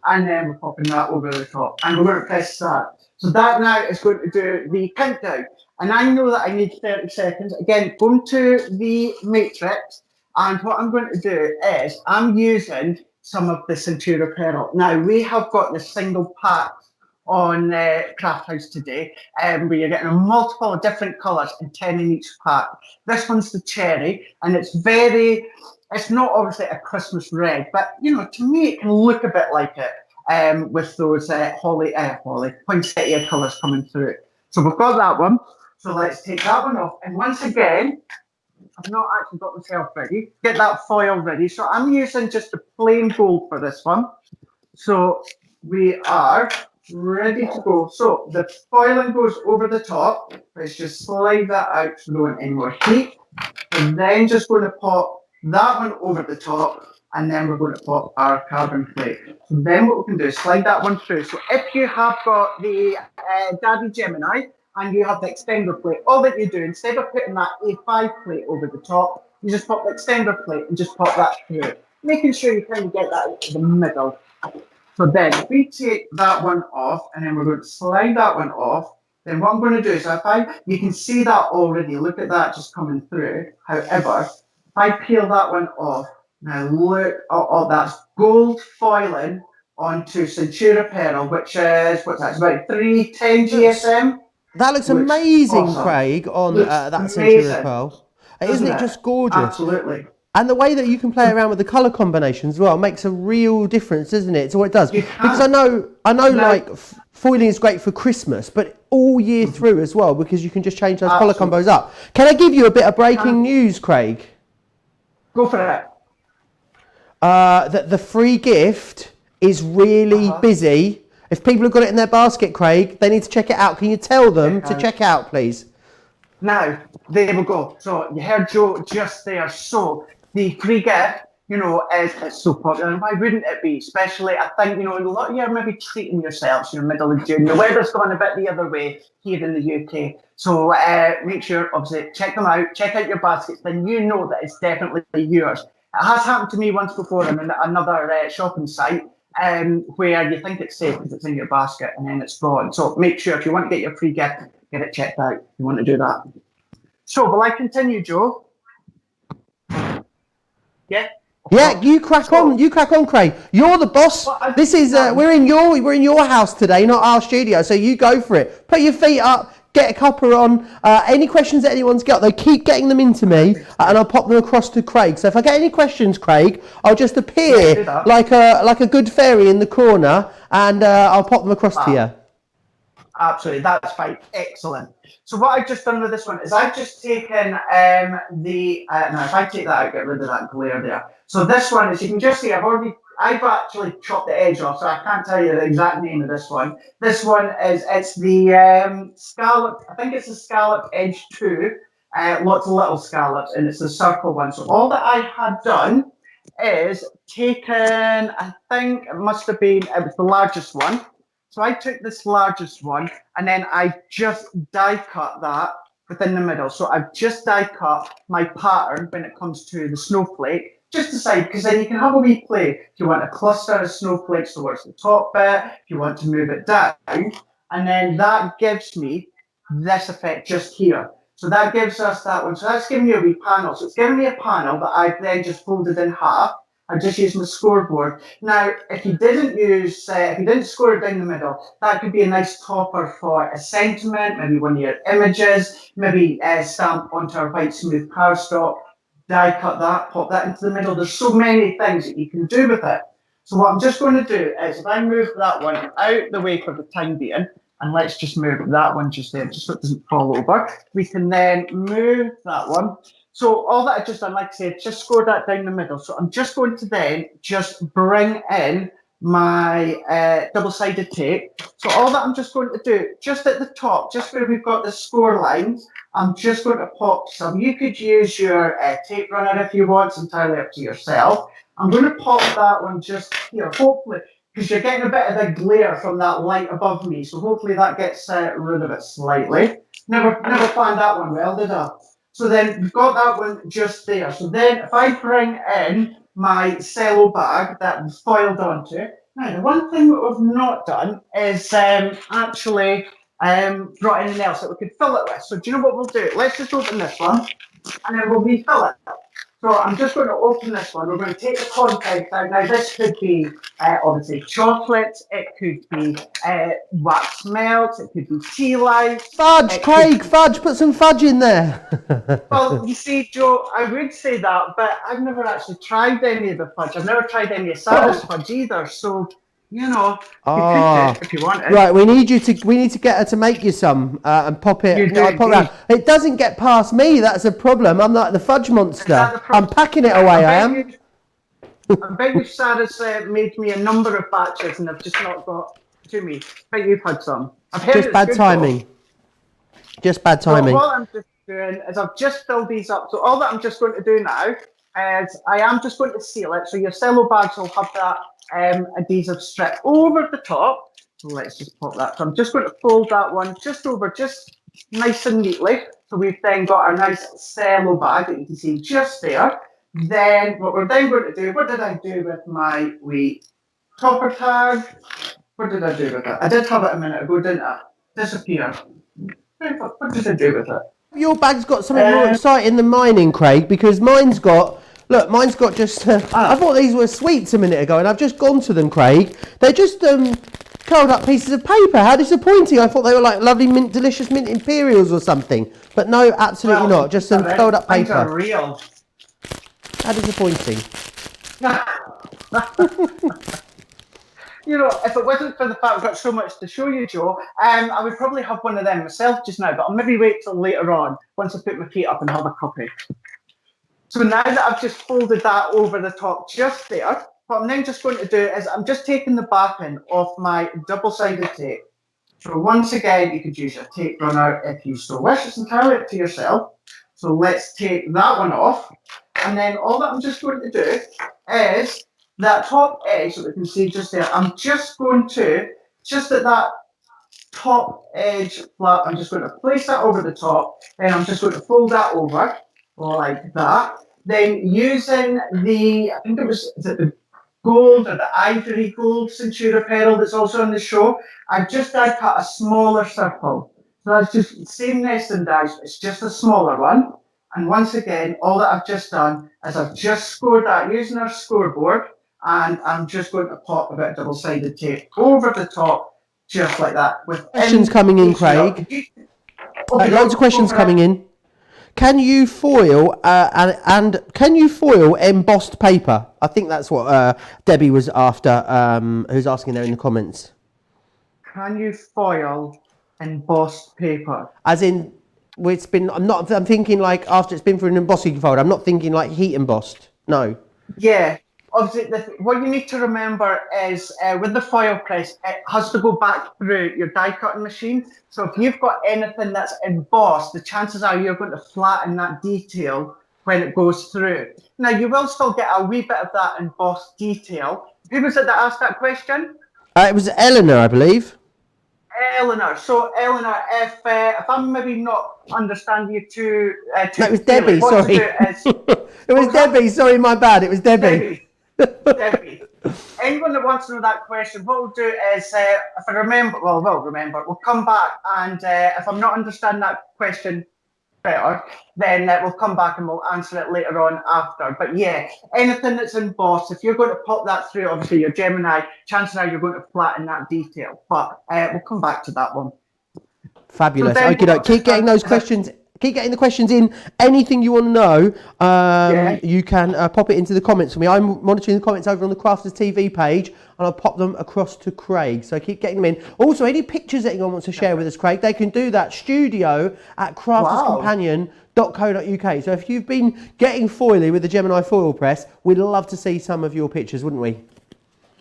and then we're popping that over the top. And we're going to press start. So that now is going to do the countdown. And I know that I need 30 seconds. Again, going to the matrix. And what I'm going to do is I'm using some of the Centura Pearl. Now, we have got the single pack on Craft House today, where you're getting a multiple of different colours and 10 in each pack. This one's the cherry, and it's not obviously a Christmas red, but, to me, it can look a bit like it with those poinsettia colours coming through. So we've got that one. So let's take that one off. And once again, I've not actually got myself ready. Get that foil ready. So I'm using just a plain gold for this one. So we are ready to go. So the foiling goes over the top. Let's just slide that out so we don't want any more heat. And then just going to pop that one over the top. And then we're going to pop our carbon plate. So then what we can do is slide that one through. So if you have got the Daddy Gemini, and you have the extender plate, all that you do, instead of putting that A5 plate over the top, you just pop the extender plate and just pop that through, making sure you kind of get that into the middle. So then if we take that one off, and then we're going to slide that one off, then what I'm going to do is you can see that already, look at that just coming through. However, if I peel that one off, now look, that's gold foiling onto Centura Pearl, which is, what's that, it's about 310 GSM. That looks amazing, awesome. Craig, on that Centura Pearl. Isn't it just gorgeous? Absolutely. And the way that you can play around with the colour combinations as well makes a real difference, doesn't it? So it does. Because I know, like foiling is great for Christmas, but all year through as well, because you can just change those colour combos up. Can I give you a bit of breaking news, Craig? Go for it. That the free gift is really busy. If people have got it in their basket, Craig, they need to check it out. Can you tell them to check out, please? Now, there we go. So you heard Joe just there. So the free gift, is so popular. And why wouldn't it be? Especially, I think, a lot of you are maybe treating yourselves, middle of June. The weather's going a bit the other way here in the UK. So make sure, obviously, check them out. Check out your baskets. Then you know that it's definitely yours. It has happened to me once before on another shopping site. Where you think it's safe because it's in your basket and then it's gone. So make sure if you want to get your free gift, get it checked out. You want to do that. So will I continue, Joe? Yeah. Yeah, you crack on. You crack on, Craig. You're the boss. This is we're in your house today, not our studio. So you go for it. Put your feet up. Get a cuppa on. Any questions that anyone's got, they keep getting them into me, and I'll pop them across to Craig. So if I get any questions, Craig, I'll just appear like a good fairy in the corner, and I'll pop them across to you. Absolutely, that's fine. Excellent. So what I've just done with this one is I've just taken now if I take that out, get rid of that glare there. So this one, as you can just see, I've actually chopped the edge off, so I can't tell you the exact name of this one. This one it's the scallop, I think it's the scallop edge 2, lots of little scallops, and it's the circle one. So all that I had done is taken, I think it was the largest one. So I took this largest one, and then I just die cut that within the middle. So I've just die cut my pattern when it comes to the snowflake, just decide, because then you can have a wee play. If you want a cluster of snowflakes towards the top bit, if you want to move it down, and then that gives me this effect just here. So that gives us that one. So that's giving you a wee panel. So it's giving me a panel that I've then just folded in half. I just used my scoreboard. Now, if you didn't score it down the middle, that could be a nice topper for a sentiment, maybe one of your images, maybe stamp onto a white smooth cardstock, die cut that, pop that into the middle. There's so many things that you can do with it. So what I'm just going to do is, if I move that one out the way for the time being, and let's just move that one just there, just so it doesn't fall over, we can then move that one. So all that I've just done, like I said, just scored that down the middle. So I'm just going to then just bring in my double-sided tape. So all that I'm just going to do, just at the top, just where we've got the score lines, I'm just going to pop some. You could use your tape runner if you want, it's entirely up to yourself. I'm going to pop that one just here. Hopefully, because you're getting a bit of the glare from that light above me, so hopefully that gets rid of it slightly. Never planned that one well, did I? So then we've got that one just there. So then if I bring in my cello bag that we've foiled onto, now the one thing that we've not done is actually brought anything else that we could fill it with. So do you know what we'll do? Let's just open this one and then we'll refill it. So I'm just going to open this one. We're going to take the contents out. Now this could be obviously chocolate. It could be wax melts. It could be tea lights. Fudge, Craig, fudge. Put some fudge in there. Well, you see, Joe, I would say that, but I've never actually tried any of the fudge. I've never tried any of Sarah's fudge either. So, you know, you could do it if you want it. Right, we need to get her to make you some and pop it. It doesn't get past me. That's a problem. I'm like the fudge monster. I'm packing it away. I am. I bet you Sarah's made me a number of batches and I've just not got to me. I bet you've had some. Just bad timing. Just bad timing. So what I'm just doing is I've just filled these up. So all that I'm just going to do now is I am just going to seal it. So your cello bags will have that adhesive strip over the top. So let's just pop that. So I'm just going to fold that one just over, just nice and neatly. So we've then got our nice cello bag that you can see just there. Then what we're then going to do, what did I do with my wee topper tag? What did I do with it? I did have it a minute ago, didn't I? Disappear. What did I do with it? Your bag's got something more exciting than mine, Craig, because mine's got just. I thought these were sweets a minute ago, and I've just gone to them, Craig. They're just curled up pieces of paper. How disappointing! I thought they were like lovely delicious mint imperials or something, but no, absolutely not. Just some curled up paper. Are real. How disappointing! You know, if it wasn't for the fact I've got so much to show you, Joe, I would probably have one of them myself just now, but I'll maybe wait till later on, once I put my feet up and have a cuppa. So now that I've just folded that over the top just there, what I'm then just going to do is I'm just taking the backing off my double-sided tape. So once again, you could use a tape runner if you so wish. It's entirely up to yourself. So let's take that one off. And then all that I'm just going to do is that top edge that we can see just there, I'm just going to, just at that top edge flap, I'm just going to place that over the top, then I'm just going to fold that over like that. Then using the, I think it was, is it the gold or the ivory gold Centura pearl that's also on the show, I've just cut a smaller circle. So that's just the same nesting dies, but it's just a smaller one. And once again, all that I've just done is I've just scored that using our scoreboard, and I'm just going to pop a bit of double-sided tape over the top, just like that. With questions coming in, Craig. Loads of questions coming in. Can you foil and can you foil embossed paper? I think that's what Debbie was after. Who's asking there in the comments? Can you foil embossed paper? As in, it's been. I'm thinking like after it's been through an embossing folder. I'm not thinking like heat embossed. No. Yeah. Obviously, what you need to remember is with the foil press, it has to go back through your die cutting machine. So if you've got anything that's embossed, the chances are you're going to flatten that detail when it goes through. Now, you will still get a wee bit of that embossed detail. Who was it that asked that question? It was Eleanor, I believe. Eleanor. So, Eleanor, if I'm maybe not understanding you too no, it was Debbie, sorry. It was Debbie, sorry, my bad. It was Debbie. Debbie. Anyone that wants to know that question, what we'll do is, if I remember, we'll come back, and if I'm not understanding that question better, then we'll come back and we'll answer it later on after. But yeah, anything that's embossed, if you're going to pop that through, obviously your Gemini, chances are you're going to flatten that detail. But we'll come back to that one. Fabulous. So okay, keep getting those questions. Keep getting the questions in. Anything you want to know, you can pop it into the comments for me. I'm monitoring the comments over on the Crafters TV page, and I'll pop them across to Craig. So keep getting them in. Also, any pictures that anyone wants to share with us, Craig, they can do that studio at crafterscompanion.co.uk. So if you've been getting foily with the Gemini foil press, we'd love to see some of your pictures, wouldn't we?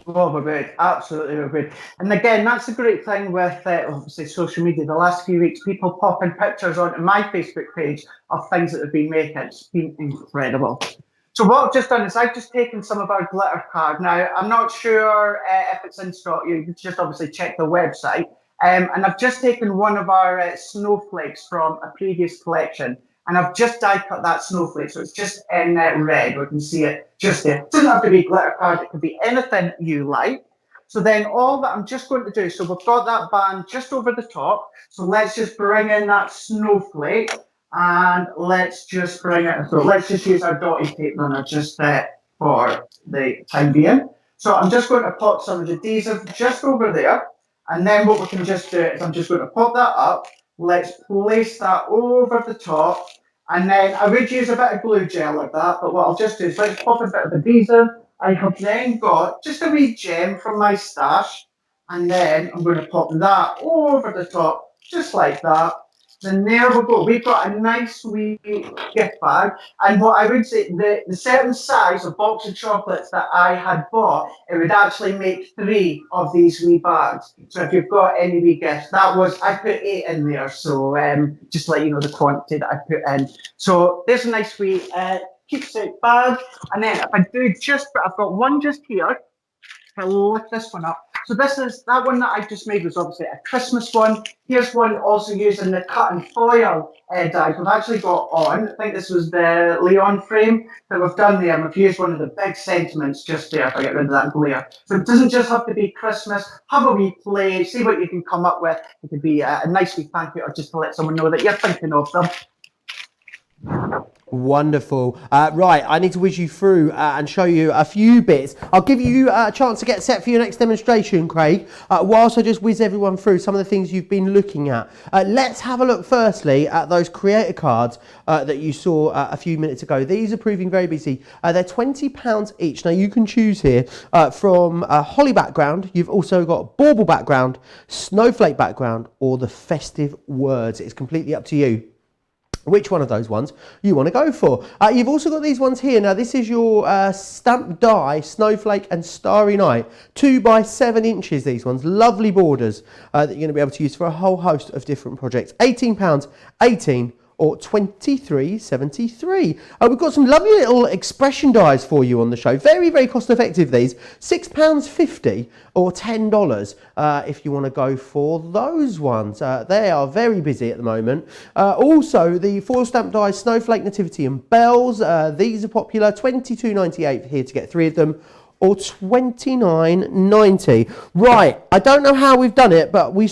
Oh, we would. Absolutely, we would. And again, that's a great thing with obviously social media. The last few weeks, people popping pictures onto my Facebook page of things that they've been making. It's been incredible. So what I've just done is I've just taken some of our glitter card. Now, I'm not sure if it's in stock. You can just obviously check the website. And I've just taken one of our snowflakes from a previous collection. And I've just die cut that snowflake. So it's just in red. We can see it just there. It doesn't have to be glitter card. It could be anything you like. So then all that I'm just going to do, so we've got that band just over the top. So let's just bring in that snowflake. And let's just bring it, so let's just use our dotty tape runner just for the time being. So I'm just going to pop some of the adhesive just over there. And then what we can just do is I'm just going to pop that up. Let's place that over the top. And then I would use a bit of glue gel like that, but what I'll just do is let's pop a bit of adhesive. I have then got just a wee gem from my stash. And then I'm going to pop that over the top, just like that. Then there we go. We've got a nice wee gift bag. And what I would say, the certain size of box of chocolates that I had bought, it would actually make 3 of these wee bags. So if you've got any wee gifts, I put 8 in there. So just to let you know the quantity that I put in. So there's a nice wee keepsake bag. And then if I do I've got one just here. I'll lift this one up. So that one that I just made was obviously a Christmas one. Here's one also using the cut and foil dies. We've actually got on, I think this was the Leon frame that we've done there. And we've used one of the big sentiments just there if I get rid of that glare. So it doesn't just have to be Christmas. Have a wee play, see what you can come up with. It could be a nice wee thank you or just to let someone know that you're thinking of them. Wonderful. Right, I need to whiz you through and show you a few bits. I'll give you a chance to get set for your next demonstration, Craig, whilst I just whiz everyone through some of the things you've been looking at. Let's have a look firstly at those creator cards that you saw a few minutes ago. These are proving very busy. They're £20 each. Now you can choose here from a holly background. You've also got bauble background, snowflake background, or the festive words. It's completely up to you which one of those ones you want to go for. You've also got these ones here. Now this is your stamp die, snowflake and starry night. 2 by 7 inches, these ones. Lovely borders that you're going to be able to use for a whole host of different projects. £18, 18 or 23.73. We've got some lovely little expression dies for you on the show. Very, very cost effective these. £6.50 or $10 if you want to go for those ones. They are very busy at the moment. Also, the foil stamp dies, Snowflake, Nativity and Bells. These are popular. £22.98 here to get 3 of them. Or $29.90. Right, I don't know how we've done it, but we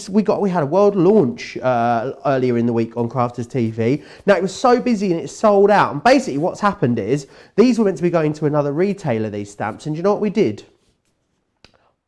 had a world launch earlier in the week on Crafters TV. Now it was so busy and it sold out. And basically what's happened is these were meant to be going to another retailer, these stamps, and you know what we did?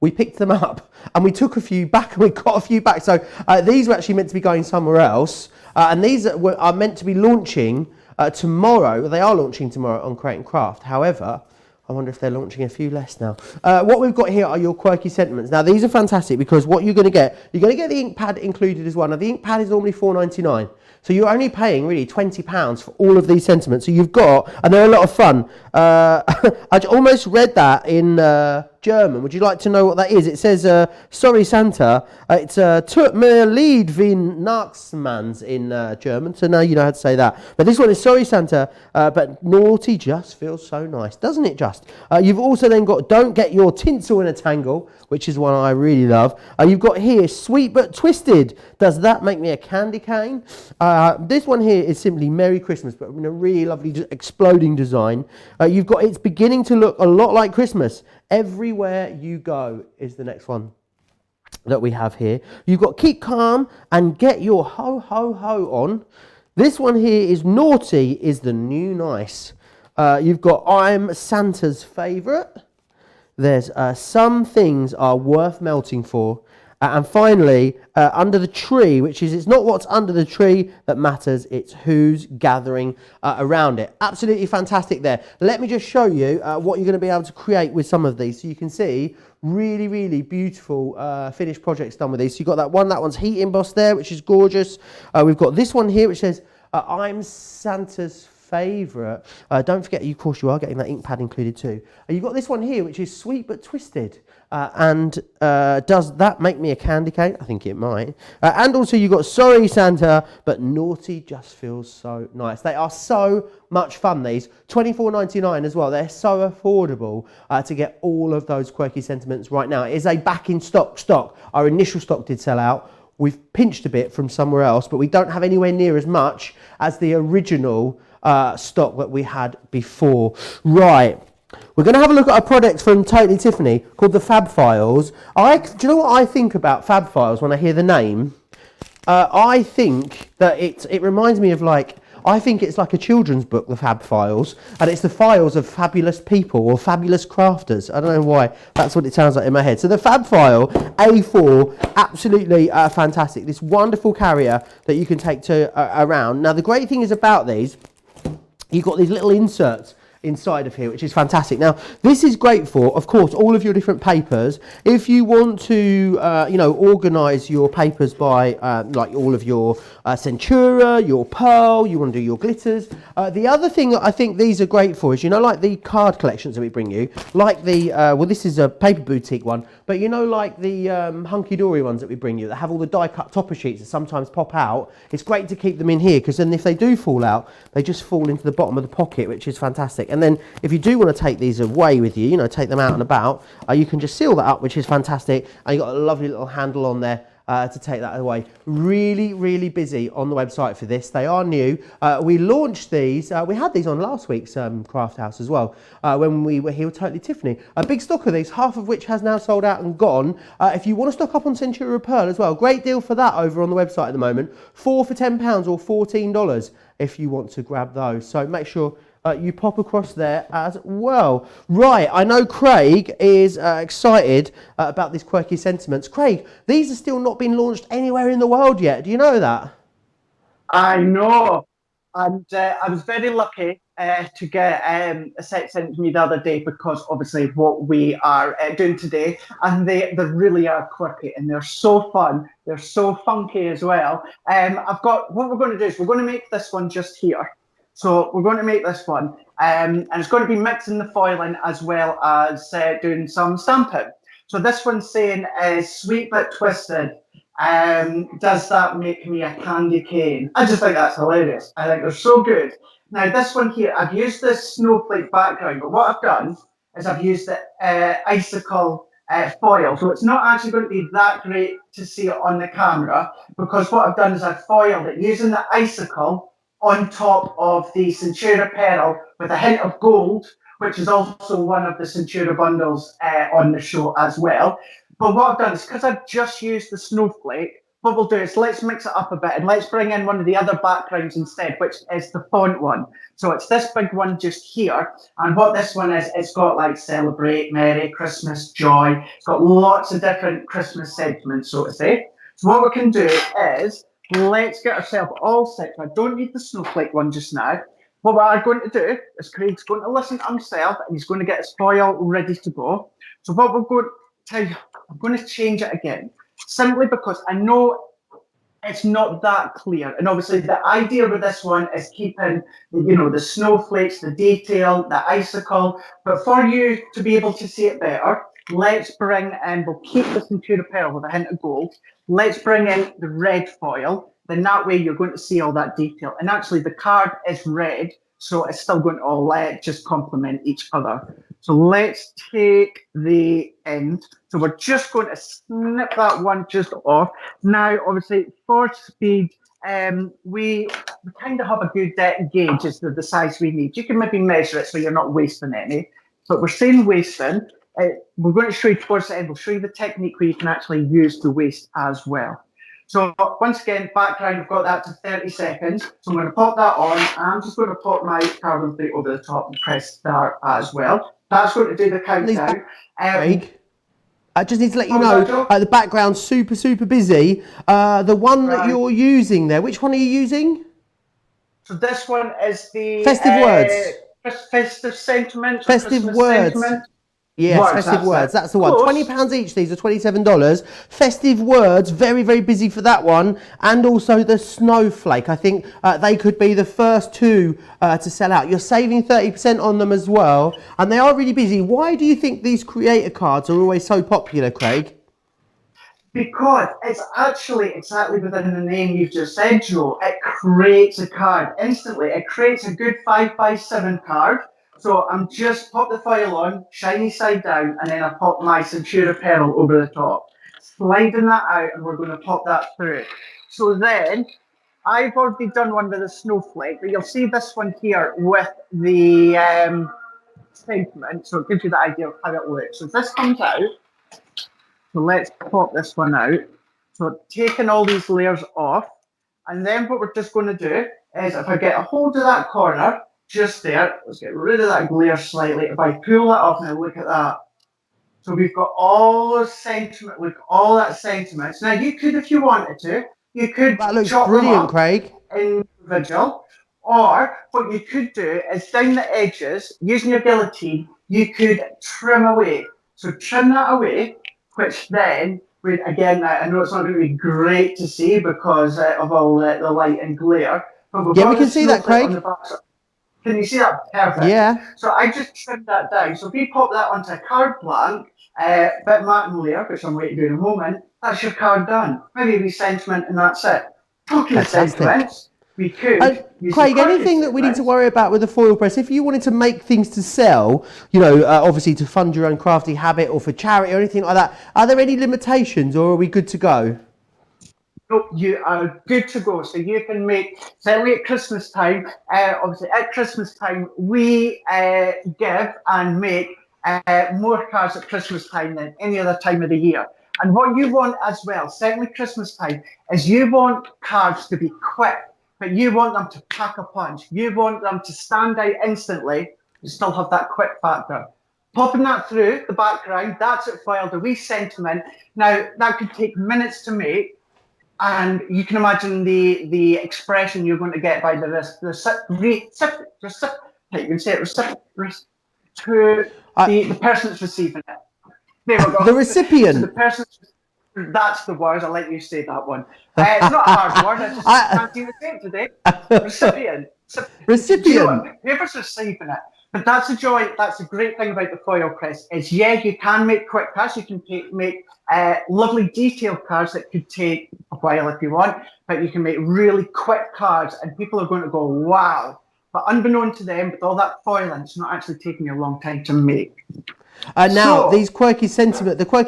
We picked them up and we took a few back and we got a few back. So these were actually meant to be going somewhere else, and these are meant to be launching tomorrow. They are launching tomorrow on Create and Craft. However, I wonder if they're launching a few less now. What we've got here are your quirky sentiments. Now, these are fantastic because what you're going to get the ink pad included as well. Now, the ink pad is normally $4.99. So you're only paying really £20 for all of these sentiments. So you've got, and they're a lot of fun. I almost read that in German. Would you like to know what that is? It says, sorry Santa, it's tut mir leid wie Nachsmanns in German. So now you know how to say that. But this one is sorry Santa, but naughty just feels so nice, doesn't it just? You've also then got don't get your tinsel in a tangle, which is one I really love. You've got here sweet but twisted. Does that make me a candy cane? This one here is simply Merry Christmas, but in a really lovely exploding design. You've got it's beginning to look a lot like Christmas. Everywhere you go is the next one that we have here. You've got keep calm and get your ho ho ho on. This one here is naughty is the new nice. You've got I'm Santa's favourite. There's some things are worth melting for. And finally, under the tree, which is it's not what's under the tree that matters, it's who's gathering around it. Absolutely fantastic there. Let me just show you what you're going to be able to create with some of these. So you can see really, really beautiful finished projects done with these. So you've got that one's heat embossed there, which is gorgeous. We've got this one here, which says, I'm Santa's favourite. Don't forget, of course, you are getting that ink pad included too. You've got this one here, which is Sweet But Twisted. Does that make me a candy cane? I think it might. And also you've got Sorry Santa, but Naughty Just Feels So Nice. They are so much fun, these. $24.99 as well. They're so affordable to get all of those quirky sentiments right now. It is a back in stock. Our initial stock did sell out. We've pinched a bit from somewhere else, but we don't have anywhere near as much as the original stock that we had before. Right. We're going to have a look at a product from Totally Tiffany called the Fab Files. Do you know what I think about Fab Files when I hear the name? I think that it reminds me of I think it's like a children's book, the Fab Files, and it's the files of fabulous people or fabulous crafters. I don't know why, that's what it sounds like in my head. So the Fab File A4, absolutely fantastic. This wonderful carrier that you can take to around. Now the great thing is about these, you've got these little inserts inside of here, which is fantastic. Now this is great for, of course, all of your different papers. If you want to organize your papers by like all of your Centura, your Pearl, you want to do your glitters. The other thing that I think these are great for is, like the card collections that we bring you, like the well, this is a paper boutique one, but like the hunky dory ones that we bring you that have all the die cut topper sheets that sometimes pop out. It's great to keep them in here, because then if they do fall out, they just fall into the bottom of the pocket, which is fantastic. And then if you do want to take these away with you, take them out and about, you can just seal that up, which is fantastic. And you've got a lovely little handle on there to take that away. Really, really busy on the website for this. They are new. We launched these. We had these on last week's Craft House as well, when we were here with Totally Tiffany. A big stock of these, half of which has now sold out and gone. If you want to stock up on Centura Pearl as well, great deal for that over on the website at the moment. 4 for £10 or $14 if you want to grab those. So make sure you pop across there as well. Right, I know Craig is excited about these quirky sentiments. Craig, these have still not been launched anywhere in the world yet. Do you know that? I know. And I was very lucky to get a set sent to me the other day, because obviously what we are doing today, and they really are quirky and they're so fun. They're so funky as well. What we're going to do is we're going to make this one just here. So we're going to make this one, and it's going to be mixing the foiling as well as doing some stamping. So this one's saying, Sweet But Twisted. Does that make me a candy cane? I just think that's hilarious. I think they're so good. Now this one here, I've used this snowflake background, but what I've done is I've used the icicle foil. So it's not actually going to be that great to see it on the camera, because what I've done is I've foiled it using the icicle on top of the Centura Pearl with a hint of gold, which is also one of the Centura bundles on the show as well. But what I've done is, because I've just used the snowflake, what we'll do is let's mix it up a bit and let's bring in one of the other backgrounds instead, which is the font one. So it's this big one just here. And what this one is, it's got like Celebrate, Merry Christmas, Joy. It's got lots of different Christmas sentiments, so to say. So what we can do is, let's get ourselves all set. I don't need the snowflake one just now. What we are going to do is Craig's going to listen to himself and he's going to get his foil ready to go. So what we're going to tell you, I'm going to change it again, simply because I know it's not that clear. And obviously the idea with this one is keeping, the snowflakes, the detail, the icicle. But for you to be able to see it better, let's bring in, we'll keep the Centura Pearl with a hint of gold. Let's bring in the red foil. Then that way you're going to see all that detail. And actually the card is red, so it's still going to all just complement each other. So let's take the end. So we're just going to snip that one just off. Now, obviously, for speed, we kind of have a good gauge as to the size we need. You can maybe measure it so you're not wasting any. But we're saying wasting. We're going to show you towards the end. We'll show you the technique where you can actually use the waste as well. So once again, background, I've got that to 30 seconds. So I'm going to pop that on. I'm just going to pop my carbon plate over the top and press start as well. That's going to do the countdown. Craig, I just need to let you know, the background's super, super busy. The one that you're using there, which one are you using? So this one is the... Festive Words. Festive Sentiments. Festive Words. Sentiment. Yes, Words, festive that's words. it. That's the one. Close. £20 each. These are $27. Festive words. Very, very busy for that one. And also the snowflake. I think they could be the first two to sell out. You're saving 30% on them as well, and they are really busy. Why do you think these creator cards are always so popular, Craig? Because it's actually exactly within the name you've just said, Joe. It creates a card instantly. It creates a good 5x7 card. So I'm just pop the foil on, shiny side down, and then I pop my Centura Pearl over the top. Sliding that out, and we're going to pop that through. So then I've already done one with a snowflake, but you'll see this one here with the sentiment. So it gives you the idea of how it looks. So this comes out. So let's pop this one out. So taking all these layers off, and then what we're just going to do is if I get a hold of that corner, just there, let's get rid of that glare slightly. If I pull that off, now look at that. So we've got all the sentiment, look, all that sentiments. Now you could, if you wanted to, you could That looks chop them brilliant, up Craig. individual, or what you could do is down the edges, using your guillotine, you could trim away. So trim that away, which then would, again, I know it's not going to be great to see because of all the light and glare, but we've Yeah, got we can see that, snowflake on Craig. the back. Can you see that? Perfect. Yeah. So I just trimmed that down. So if you pop that onto a card blank, bit matte and layer, which I'm going to do in a moment, that's your card done. Maybe we sentiment and that's it. Talking of sentiments, we could use Craig, the anything that we need to worry about with the foil press, if you wanted to make things to sell, you know, obviously to fund your own crafty habit or for charity or anything like that, are there any limitations or are we good to go? No, you are good to go. So you can make, certainly at Christmas time, obviously at Christmas time, we give and make more cards at Christmas time than any other time of the year. And what you want as well, certainly Christmas time, is you want cards to be quick, but you want them to pack a punch. You want them to stand out instantly and still have that quick factor. Popping that through the background, that's it filed, a wee sentiment. Now, that could take minutes to make, and you can imagine the expression you're going to get by the the person that's receiving it. There we go. The recipient. So the person, that's the word. I'll let you say that one. It's not a hard word. I just can't do it today. Recipient. Recipient. Whoever's receiving it. But that's the joy. That's the great thing about the foil press is you can make quick cards. You can make lovely detailed cards that could take a while if you want, but you can make really quick cards, and people are going to go wow. But unbeknown to them, with all that foiling, it's not actually taking you a long time to make. Now, these the quirky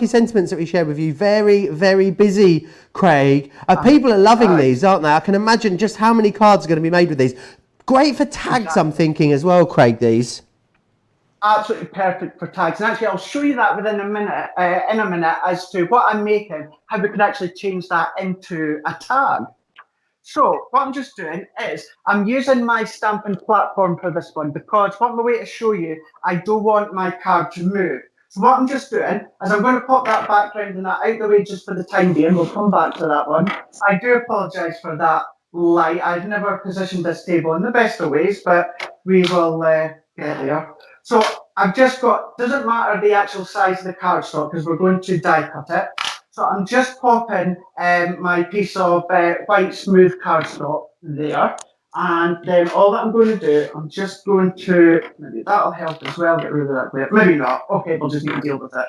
sentiments that we shared with you, very, very busy, Craig. People are loving these, aren't they? I can imagine just how many cards are going to be made with these. Great for tags, exactly. I'm thinking as well, Craig, these. Absolutely perfect for tags. And actually, I'll show you that within a minute, as to what I'm making, how we could actually change that into a tag. So what I'm just doing is I'm using my stamping platform for this one because what I'm going to show you, I don't want my card to move. So what I'm just doing is I'm going to pop that background and that out the way just for the time being. We'll come back to that one. I do apologise for that light. I've never positioned this table in the best of ways, but we will get there. So I've just got, doesn't matter the actual size of the cardstock because we're going to die cut it. So I'm just popping my piece of white smooth cardstock there. And then all that I'm going to do, I'm just going to, maybe that'll help as well, get rid of that glare. Maybe not. Okay, we'll just need to deal with it.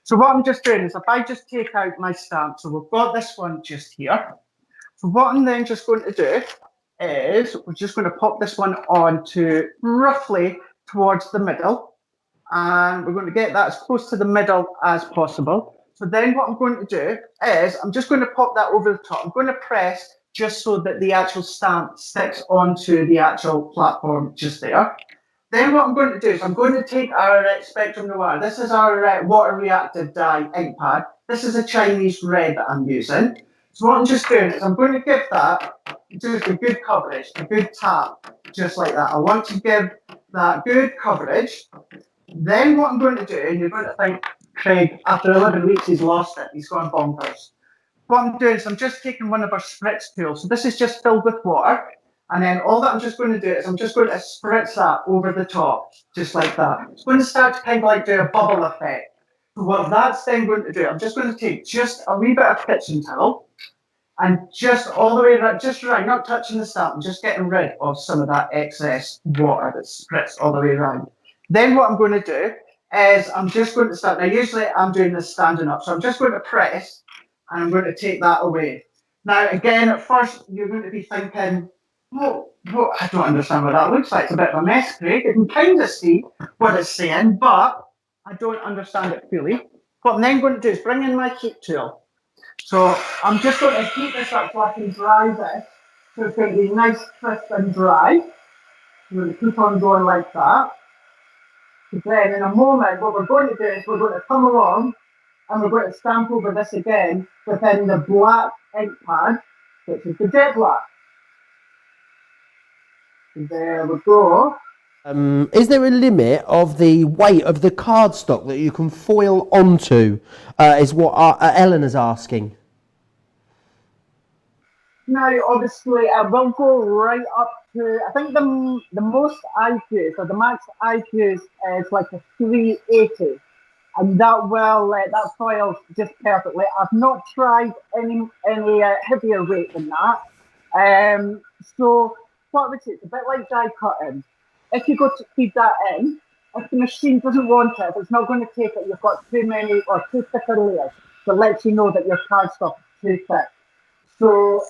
So what I'm just doing is if I just take out my stamp, so we've got this one just here. So what I'm then just going to do is we're just going to pop this one on to roughly towards the middle. And we're going to get that as close to the middle as possible. So then what I'm going to do is I'm just going to pop that over the top. I'm going to press just so that the actual stamp sticks onto the actual platform just there. Then what I'm going to do is I'm going to take our Spectrum Noir. This is our water reactive dye ink pad. This is a Chinese red that I'm using. So what I'm just doing is I'm going to give that just a good coverage, a good tap, just like that. I want to give that good coverage. Then what I'm going to do, and you're going to think, Craig, after 11 weeks, he's lost it. He's gone bonkers. What I'm doing is I'm just taking one of our spritz tools. So this is just filled with water. And then all that I'm just going to do is I'm just going to spritz that over the top, just like that. It's going to start to kind of like do a bubble effect. What that's then going to do, I'm just going to take just a wee bit of kitchen towel and just all the way around, just right, not touching the stamp, I'm just getting rid of some of that excess water that's spritzed all the way around. Then what I'm going to do is I'm just going to start, now usually I'm doing this standing up, so I'm just going to press and I'm going to take that away. Now again, at first you're going to be thinking, well, I don't understand what that looks like. It's a bit of a mess, Craig. You can kind of see what it's saying, but I don't understand it fully. What I'm then going to do is bring in my heat tool. So I'm just going to heat this up so I can dry this. So it's going to be nice, crisp and dry. I'm going to keep on going like that. Then in a moment, what we're going to do is we're going to come along and we're going to stamp over this again within the black ink pad, which is the jet black. There we go. Is there a limit of the weight of the cardstock that you can foil onto? Is what Eleanor's asking. Now, obviously, it will go right up to, I think the most I've used, or the max I've used is like a 380. And that foils just perfectly. I've not tried any heavier weight than that. So what I would say, it's a bit like die cutting. If you go to feed that in, if the machine doesn't want it, if it's not going to take it, you've got too many or too thicker layers, that lets you know that your cardstock is too thick. So,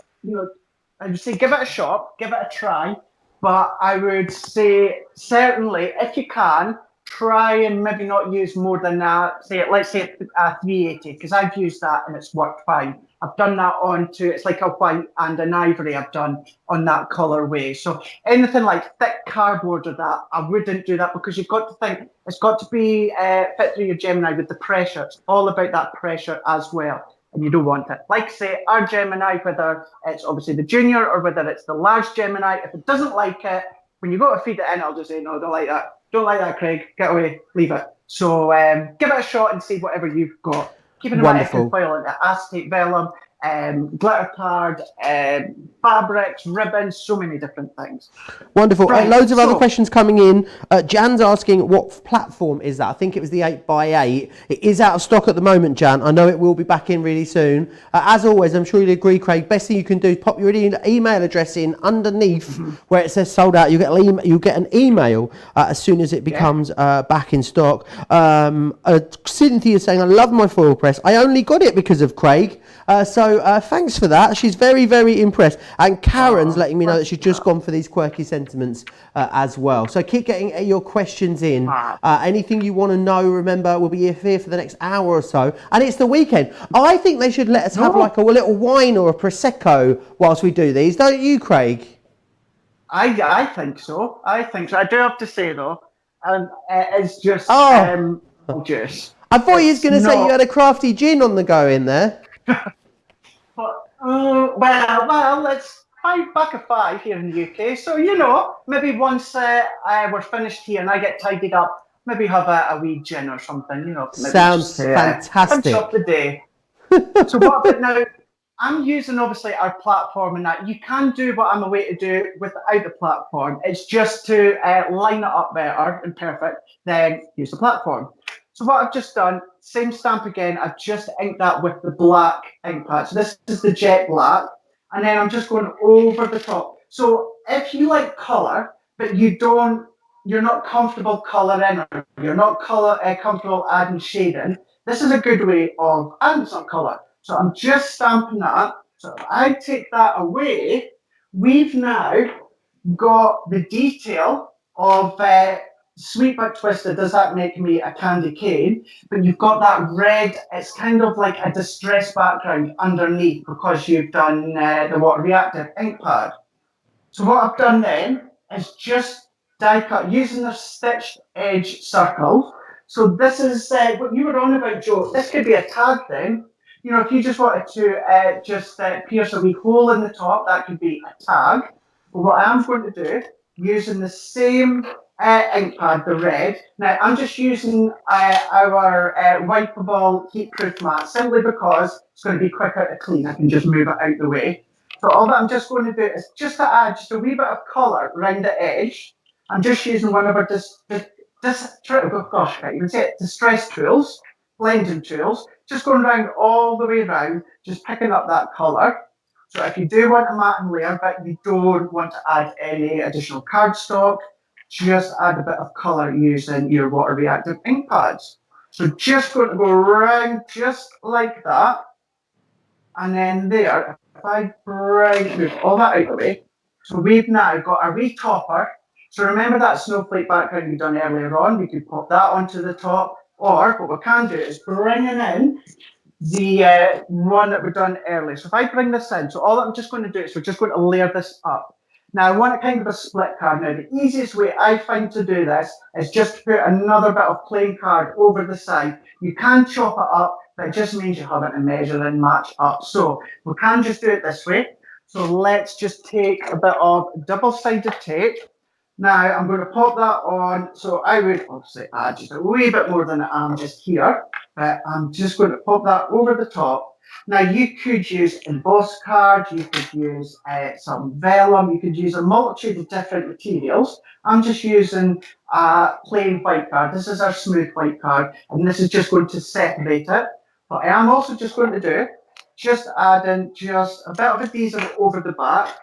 I would say give it a shot, give it a try, but I would say certainly if you can, try and maybe not use more than let's say a 380, because I've used that and it's worked fine. I've done that onto, it's like a white and an ivory I've done on that colourway. So anything like thick cardboard or that, I wouldn't do that, because you've got to think, it's got to be fit through your Gemini with the pressure. It's all about that pressure as well. And you don't want it. Like say, our Gemini, whether it's obviously the junior or whether it's the large Gemini, if it doesn't like it, when you go to feed it in, I'll just say, no, don't like that. Don't like that, Craig. Get away. Leave it. So give it a shot and see whatever you've got. Keep in mind, I can foil into acetate vellum, glitter card, fabrics, ribbons, so many different things. Wonderful. Right, loads of other questions coming in. Jan's asking, what platform is that? I think it was the 8x8. It is out of stock at the moment, Jan. I know it will be back in really soon. As always, I'm sure you'll agree, Craig, best thing you can do is pop your email address in underneath where it says sold out. You'll get an email as soon as it becomes back in stock. Cynthia saying, I love my foil press. I only got it because of Craig. So thanks for that. She's very, very impressed. And Karen's letting me know that she's just gone for these quirky sentiments as well. So keep getting your questions in. Anything you want to know, remember, we'll be here for the next hour or so. And it's the weekend. I think they should let us have like a little wine or a Prosecco whilst we do these. Don't you, Craig? I think so. I do have to say, though, it's just juice. I thought you was going to say you had a crafty gin on the go in there. Well, it's 5 back of 5 here in the UK. So, maybe once we're finished here and I get tidied up, maybe have a wee gin or something, Sounds fantastic. Finish up the day. So what about now? I'm using, obviously, our platform and that. You can do what I'm away to do without the platform. It's just to line it up better and perfect, then use the platform. So what I've just done, same stamp again, I've just inked that with the black ink pad. So this is the jet black, and then I'm just going over the top. So if you like colour, but you're not comfortable colouring, or you're not comfortable adding shading, this is a good way of adding some colour. So I'm just stamping that. So if I take that away, we've now got the detail of Sweet But Twisted, Does That Make Me a Candy Cane? But you've got that red, it's kind of like a distressed background underneath because you've done the water reactive ink pad. So what I've done then is just die cut using the stitched edge circle. So this is what you were on about, Joe. This could be a tag then. If you just wanted to pierce a wee hole in the top, that could be a tag. But what I'm going to do, using the same ink pad, the red. Now, I'm just using our wipeable heat-proof mat simply because it's going to be quicker to clean. I can just move it out the way. So all that I'm just going to do is just to add just a wee bit of colour around the edge. I'm just using one of our gosh, I can't even say it, distress tools, blending tools, just going around all the way around, just picking up that colour. So if you do want a matte and layer, but you don't want to add any additional cardstock, just add a bit of colour using your water reactive ink pads. So just going to go around just like that. And then there, if I move all that out of the way, so we've now got our wee topper. So remember that snowflake background we done earlier on? We could pop that onto the top, or what we can do is bringing in the one that we've done earlier. So if I bring this in, so all I'm just going to do is we're just going to layer this up. Now I want a kind of a split card. Now the easiest way I find to do this is just to put another bit of plain card over the side. You can chop it up, but it just means you have it to measure and match up. So we can just do it this way. So let's just take a bit of double-sided tape. Now I'm going to pop that on. So I would obviously add just a wee bit more than I am just here, but I'm just going to pop that over the top. Now you could use embossed card, you could use some vellum, you could use a multitude of different materials. I'm just using a plain white card. This is our smooth white card, and this is just going to separate it. But I am also just going to do, just adding just a bit of adhesive over the back.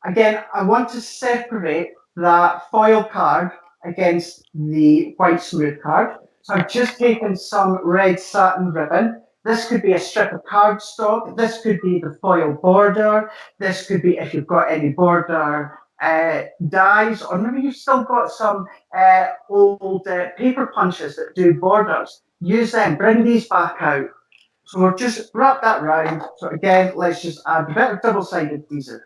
Again, I want to separate that foil card against the white smooth card. So I've just taken some red satin ribbon. This could be a strip of cardstock. This could be the foil border. This could be if you've got any border dies, or maybe you've still got some old paper punches that do borders. Use them, bring these back out. So we'll just wrap that round. So again, let's just add a bit of double-sided adhesive.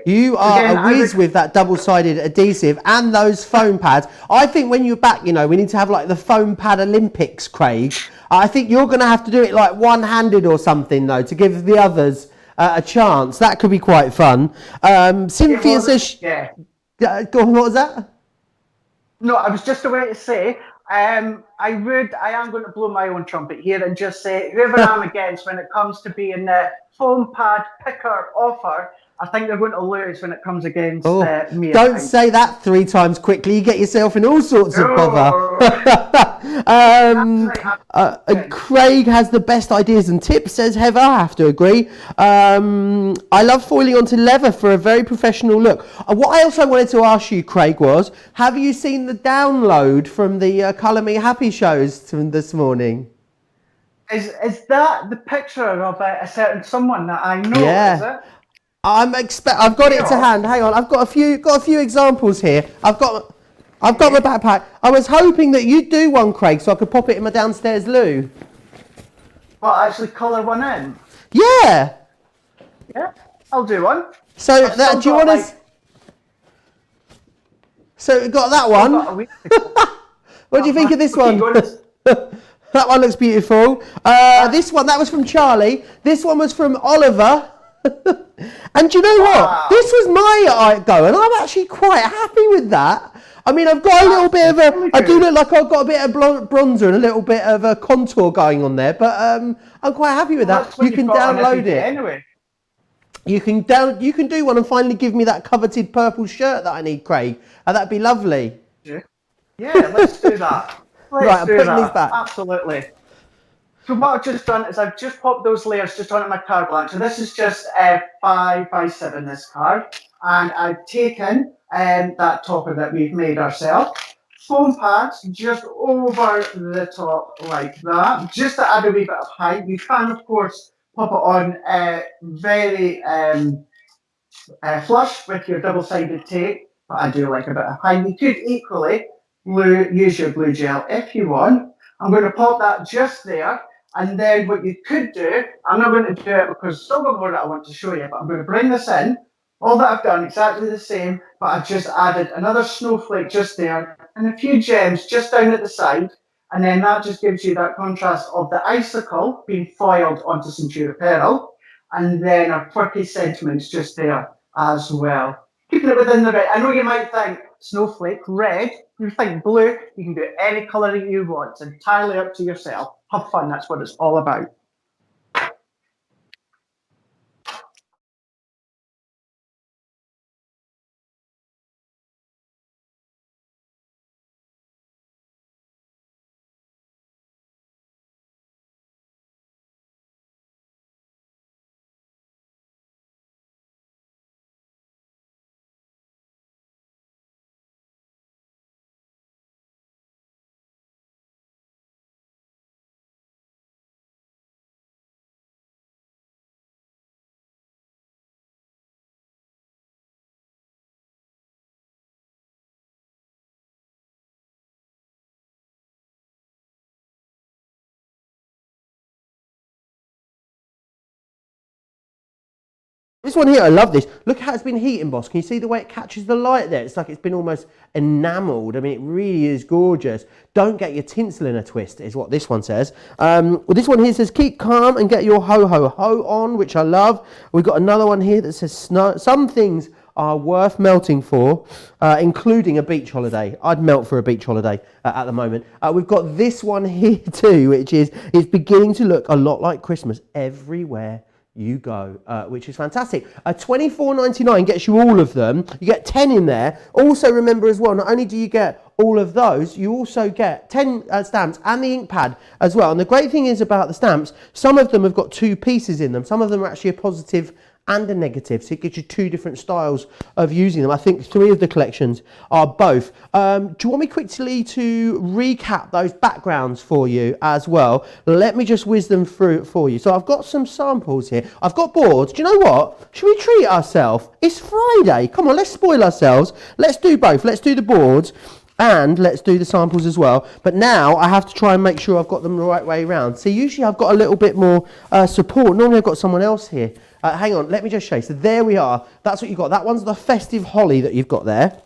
You are a whiz with that double-sided adhesive and those foam pads. I think when you're back, we need to have like the foam pad Olympics, Craig. I think you're going to have to do it like one-handed or something, though, to give the others a chance. That could be quite fun. Cynthia says... Yeah. Go on, what was that? No, I was just about to say, I am going to blow my own trumpet here and just say, whoever I'm against when it comes to being a foam pad picker offer, I think they're going to lose when it comes against me. Don't say that 3 times quickly. You get yourself in all sorts of bother. Craig has the best ideas and tips, says Heather. I have to agree. I love foiling onto leather for a very professional look. What I also wanted to ask you, Craig, was, have you seen the download from the Colour Me Happy shows from this morning? Is that the picture of a certain someone that I know? Yeah. Is it? I've got it to hand. Hang on, I've got a few examples here. I've got my backpack. I was hoping that you'd do one, Craig, so I could pop it in my downstairs loo. Well, actually colour one in. Yeah. Yeah, I'll do one. So do you want to? So we got that one. What do you think of this one? That one looks beautiful. This one, that was from Charlie. This one was from Oliver. And do you know what? This was my go, and I'm actually quite happy with that. I mean, I've got a little bit of I do look like I've got a bit of bronzer and a little bit of a contour going on there, but I'm quite happy with that. You can download it. Anyway. You can do one and finally give me that coveted purple shirt that I need, Craig. That'd be lovely. Yeah, let's do that. Right, I'm putting these back. Absolutely. So what I've just done is I've just popped those layers just onto my card blank. So this is just 5x7, this card. And I've taken that topper that we've made ourselves. Foam pads just over the top like that. Just to add a wee bit of height. You can, of course, pop it on very flush with your double-sided tape. But I do like a bit of height. You could equally use your glue gel if you want. I'm going to pop that just there. And then what you could do, I'm not going to do it because there's still got more that I want to show you, but I'm going to bring this in. All that I've done, exactly the same, but I've just added another snowflake just there and a few gems just down at the side. And then that just gives you that contrast of the icicle being foiled onto Centura Pearl. And then our quirky sentiments just there as well. Keeping it within the red. I know you might think snowflake, red, you think blue, you can do any colour that you want. It's entirely up to yourself. Have fun, that's what it's all about. This one here, I love this. Look how it's been heat embossed. Can you see the way it catches the light there? It's like it's been almost enamelled. I mean, it really is gorgeous. Don't get your tinsel in a twist, is what this one says. Well, this one here says, keep calm and get your ho-ho-ho on, which I love. We've got another one here that says, snow. Some things are worth melting for, including a beach holiday. I'd melt for a beach holiday at the moment. We've got this one here too, which is, it's beginning to look a lot like Christmas everywhere you go, which is fantastic. $24.99 gets you all of them. You get 10 in there. Also remember as well, not only do you get all of those, you also get 10 stamps and the ink pad as well. And the great thing is about the stamps, some of them have got 2 pieces in them. Some of them are actually a positive and a negative, so it gives you 2 different styles of using them. I think 3 of the collections are both. Do you want me quickly to recap those backgrounds for you as well? Let me just whiz them through for you. So I've got some samples here. I've got boards. Do you know what? Should we treat ourselves? It's Friday. Come on, let's spoil ourselves. Let's do both. Let's do the boards and let's do the samples as well. But now I have to try and make sure I've got them the right way around. See, usually I've got a little bit more support. Normally I've got someone else here. Hang on, let me just show you. So there we are. That's what you've got. That one's the festive holly that you've got there.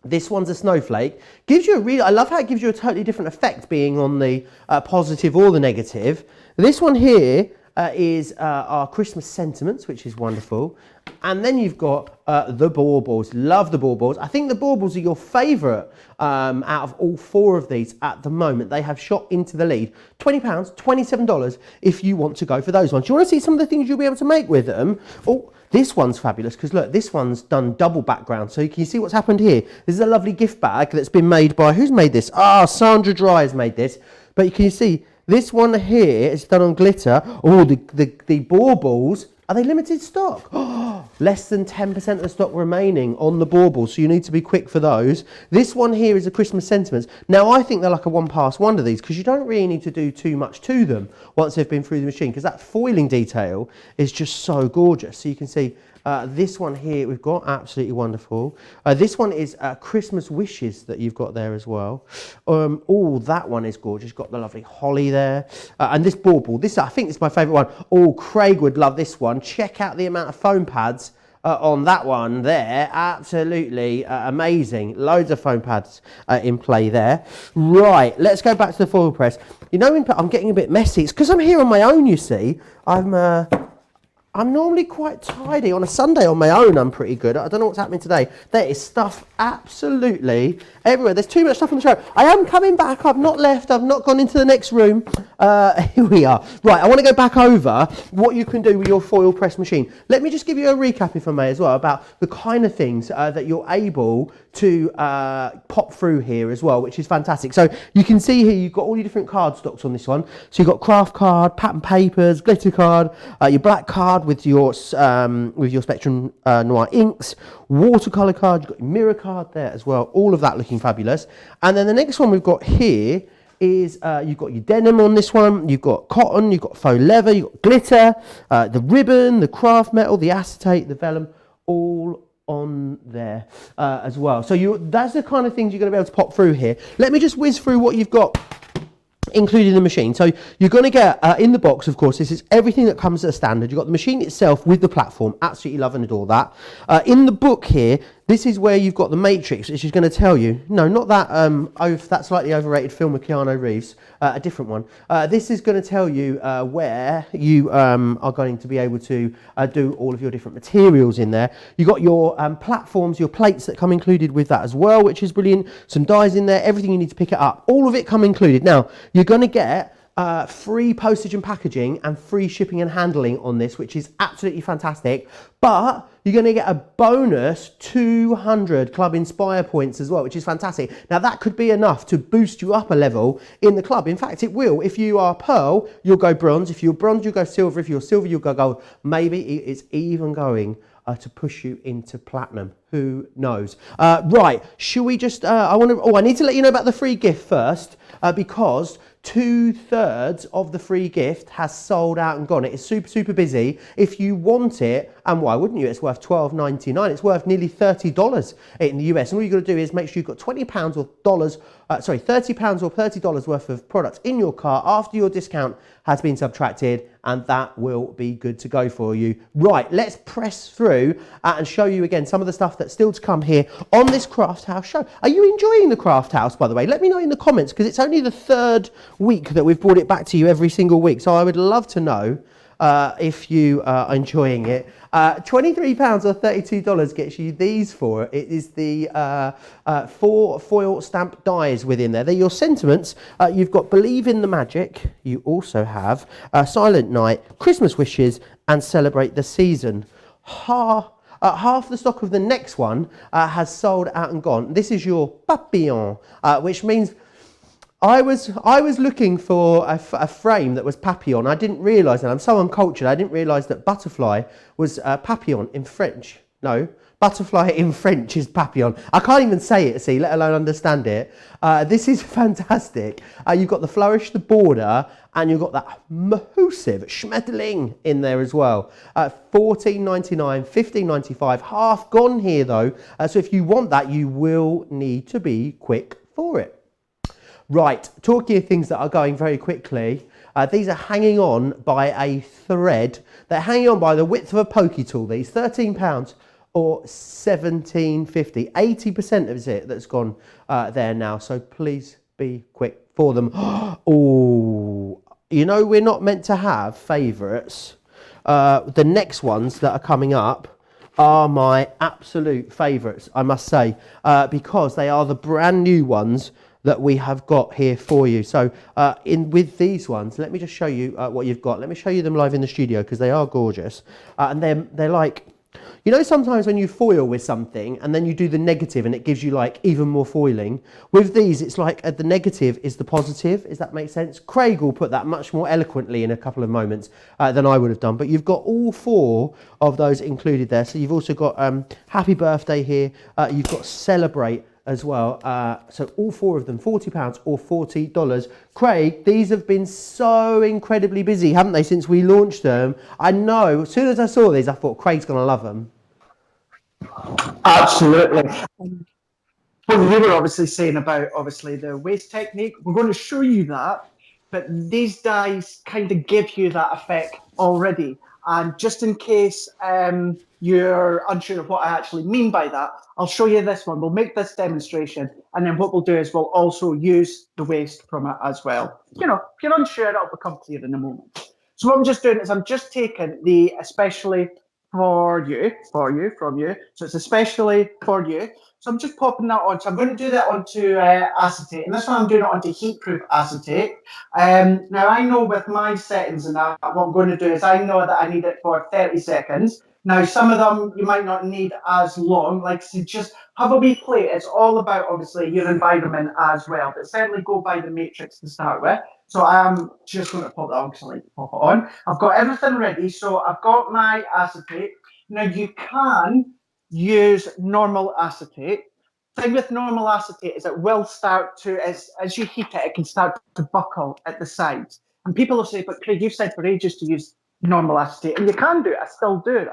This one's a snowflake. Gives you a really, I love how it gives you a totally different effect being on the positive or the negative. This one here is our Christmas sentiments, which is wonderful. And then you've got the baubles. Love the baubles. I think the baubles are your favourite out of all 4 of these at the moment. They have shot into the lead. £20, $27 if you want to go for those ones. Do you want to see some of the things you'll be able to make with them? Oh, this one's fabulous because look, this one's done double background. So can you see what's happened here? This is a lovely gift bag that's been made by, who's made this? Sandra Dry has made this. But can you see, this one here is done on glitter. Oh, the baubles, are they limited stock? Less than 10% of the stock remaining on the baubles, so you need to be quick for those. This one here is a Christmas sentiments. Now, I think they're like a one-pass wonder, these, because you don't really need to do too much to them once they've been through the machine, because that foiling detail is just so gorgeous. So you can see this one here we've got, absolutely wonderful. This one is Christmas wishes that you've got there as well. Oh, that one is gorgeous. Got the lovely holly there. And this bauble, this I think is my favourite one. Oh, Craig would love this one. Check out the amount of foam pads on that one there. Absolutely amazing. Loads of foam pads in play there. Right, let's go back to the foil press. You know, I'm getting a bit messy. It's because I'm here on my own, you see. I'm normally quite tidy. On a Sunday on my own, I'm pretty good. I don't know what's happening today. There is stuff absolutely everywhere. There's too much stuff on the show. I am coming back. I've not left. I've not gone into the next room. Here we are. Right, I want to go back over what you can do with your foil press machine. Let me just give you a recap, if I may, as well, about the kind of things that you're able to pop through here as well, which is fantastic. So you can see here you've got all your different card stocks on this one. So you've got craft card, pattern papers, glitter card, your black card with your Spectrum Noir inks, watercolor card, you've got your mirror card there as well. All of that looking fabulous. And then the next one we've got here is you've got your denim on this one, you've got cotton, you've got faux leather, you've got glitter, the ribbon, the craft metal, the acetate, the vellum, all on there as well. So that's the kind of things you're going to be able to pop through here. Let me just whiz through what you've got included in the machine. So you're going to get in the box, of course, this is everything that comes as a standard. You've got the machine itself with the platform. Absolutely love and adore that. In the book here, this is where you've got the matrix, which is going to tell you, no, not that that slightly overrated film with Keanu Reeves, a different one. This is going to tell you where you are going to be able to do all of your different materials in there. You've got your platforms, your plates that come included with that as well, which is brilliant. Some dies in there, everything you need to pick it up. All of it come included. Now, you're going to get free postage and packaging and free shipping and handling on this, which is absolutely fantastic. But you're going to get a bonus 200 Club Inspire points as well, which is fantastic. Now that could be enough to boost you up a level in the club. In fact, it will. If you are pearl, you'll go bronze. If you're bronze, you'll go silver. If you're silver, you'll go gold. Maybe it's even going to push you into platinum. Who knows? Right, should we just, I need to let you know about the free gift first, because 2/3 of the free gift has sold out and gone. It is super, super busy. If you want it, and why wouldn't you? It's worth $12.99. It's worth nearly $30 in the US. And all you've got to do is make sure you've got £20 or dollars £30 or $30 worth of products in your cart after your discount has been subtracted, and that will be good to go for you. Right, let's press through and show you again some of the stuff that's still to come here on this Craft House show. Are you enjoying the Craft House, by the way? Let me know in the comments, because it's only the 3rd week that we've brought it back to you every single week, so I would love to know if you are enjoying it. £23 or $32 gets you these four. It is the 4 foil stamp dies within there. They're your sentiments. You've got Believe in the Magic. You also have Silent Night, Christmas Wishes, and Celebrate the Season. Half the stock of the next one has sold out and gone. This is your Papillon, which means I was looking for a frame that was papillon. I didn't realise, and I'm so uncultured, I didn't realise that butterfly was papillon in French. No, butterfly in French is papillon. I can't even say it, see, let alone understand it. This is fantastic. You've got the flourish, the border, and you've got that massive Schmetterling in there as well. $14.99, $15.95, half gone here though. So if you want that, you will need to be quick for it. Right, talking of things that are going very quickly, these are hanging on by a thread. They're hanging on by the width of a pokey tool, these. £13 or $17.50. 80% of it that's gone there now, so please be quick for them. Oh, you know we're not meant to have favourites. The next ones that are coming up are my absolute favourites, I must say, because they are the brand new ones that we have got here for you. So with these ones, let me just show you what you've got. Let me show you them live in the studio, because they are gorgeous. And they're like, you know, sometimes when you foil with something and then you do the negative and it gives you like even more foiling. With these, it's like the negative is the positive. Does that make sense? Craig will put that much more eloquently in a couple of moments than I would have done. But you've got all 4 of those included there. So you've also got Happy Birthday here. You've got Celebrate as well. So all 4 of them, £40 or $40. Craig, these have been so incredibly busy, haven't they, since we launched them? I know, as soon as I saw these, I thought Craig's going to love them. Absolutely. Well, you were obviously saying about the waste technique. We're going to show you that, but these dies kind of give you that effect already. And just in case you're unsure of what I actually mean by that, I'll show you this one. We'll make this demonstration, and then what we'll do is we'll also use the waste from it as well. You know, if you're unsure, it'll become clear in a moment. So what I'm just doing is I'm just taking the especially for you, from you. So it's especially for you. So I'm just popping that on. So I'm going to do that onto acetate. And this one I'm doing it onto heat-proof acetate. Now I know with my settings and that, what I'm going to do is I know that I need it for 30 seconds. Now some of them you might not need as long. Like, so just have a wee play. It's all about obviously your environment as well. But certainly go by the matrix to start with. So I'm just going to pop that on because I like to pop it on. I've got everything ready. So I've got my acetate. Now you can use normal acetate. Thing with normal acetate is it will start to, as you heat it, it can start to buckle at the sides. And people will say, but Craig, you've said for ages to use normal acetate, and you can do it, I still do it.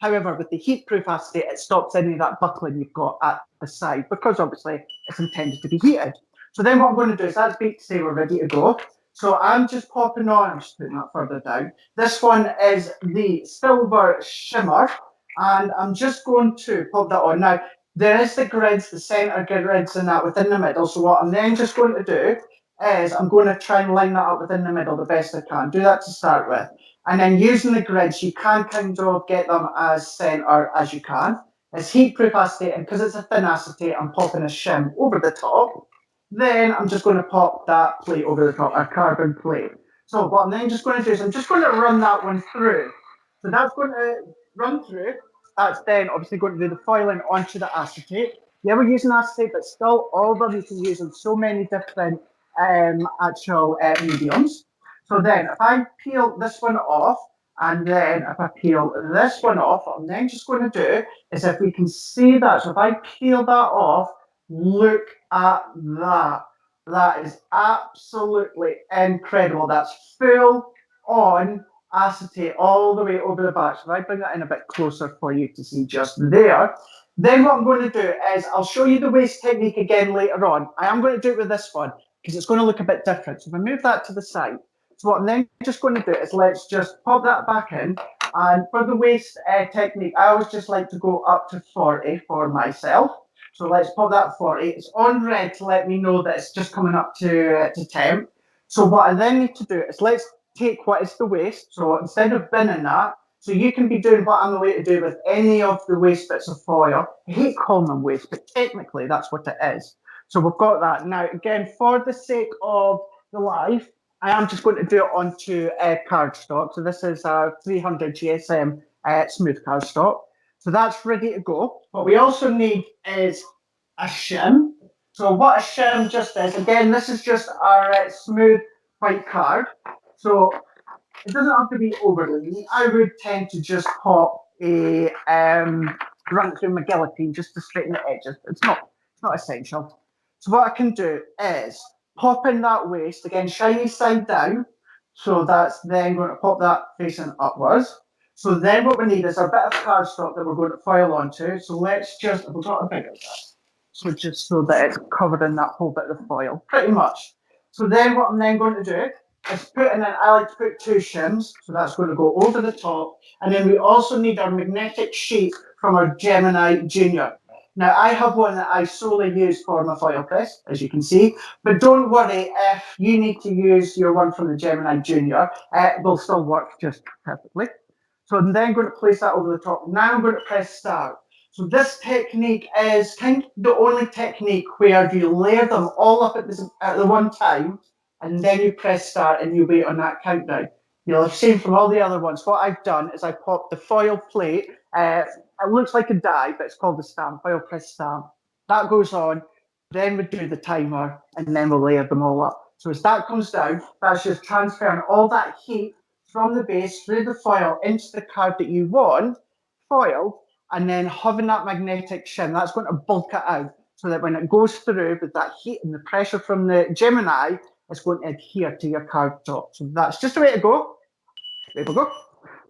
However, with the heat-proof acetate, it stops any of that buckling you've got at the side, because obviously it's intended to be heated. So then what I'm going to do is that's beat to say we're ready to go. So I'm just popping on, I'm just putting that further down. This one is the Silver Shimmer, and I'm just going to pop that on. Now, there is the grids, the centre grids and that within the middle. So what I'm then just going to do is I'm going to try and line that up within the middle the best I can. Do that to start with. And then using the grids, you can kind of get them as centre as you can. It's heat-proof acetate, and because it's a thin acetate, I'm popping a shim over the top. Then I'm just going to pop that plate over the top, a carbon plate. So what I'm then just going to do is I'm just going to run that one through. So that's going to run through. That's then obviously going to do the foiling onto the acetate. Yeah, we're using acetate, but still all of them you can use in so many different actual mediums. So then if I peel this one off, and then if I peel this one off, what I'm then just going to do is, if we can see that, so if I peel that off, look at that. That is absolutely incredible. That's full on acetate all the way over the back. So if I bring that in a bit closer for you to see just there, then what I'm going to do is I'll show you the waist technique again later on. I am going to do it with this one because it's going to look a bit different. So if I move that to the side, so what I'm then just going to do is let's just pop that back in. And for the waist technique, I always just like to go up to 40 for myself. So let's pop that 40. It's on red to let me know that it's just coming up to temp. So what I then need to do is let's take what is the waist. So instead of binning that, so you can be doing what I'm going to do with any of the waist bits of foil. I hate calling them waist, but technically that's what it is. So we've got that. Now, again, for the sake of the live, I am just going to do it onto cardstock. So this is a 300 GSM smooth cardstock. So that's ready to go. What we also need is a shim. So what a shim just is, again, this is just our smooth white card. So it doesn't have to be overly neat. I would tend to just pop a run through my guillotine just to straighten the edges. It's not essential. So what I can do is pop in that waist, again, shiny side down. So that's then going to pop that facing upwards. So then what we need is a bit of cardstock that we're going to foil onto. So let's just, we've got a bigger bit. So just so that it's covered in that whole bit of foil, pretty much. So then what I'm then going to do is put in, I like to put 2 shims. So that's going to go over the top. And then we also need our magnetic sheet from our Gemini Junior. Now, I have one that I solely use for my foil press, as you can see, but don't worry if you need to use your one from the Gemini Junior, it will still work just perfectly. So I'm then going to place that over the top. Now I'm going to press start. So this technique is kind of the only technique where you layer them all up at the one time, and then you press start and you wait on that countdown. You'll have seen from all the other ones, what I've done is I popped the foil plate. It looks like a die, but it's called the stamp, foil press stamp. That goes on, then we do the timer, and then we'll layer them all up. So as that comes down, that's just transferring all that heat from the base through the foil into the card that you want, foiled, and then having that magnetic shim, that's going to bulk it out so that when it goes through with that heat and the pressure from the Gemini, it's going to adhere to your card top. So that's just the way to go. There we go.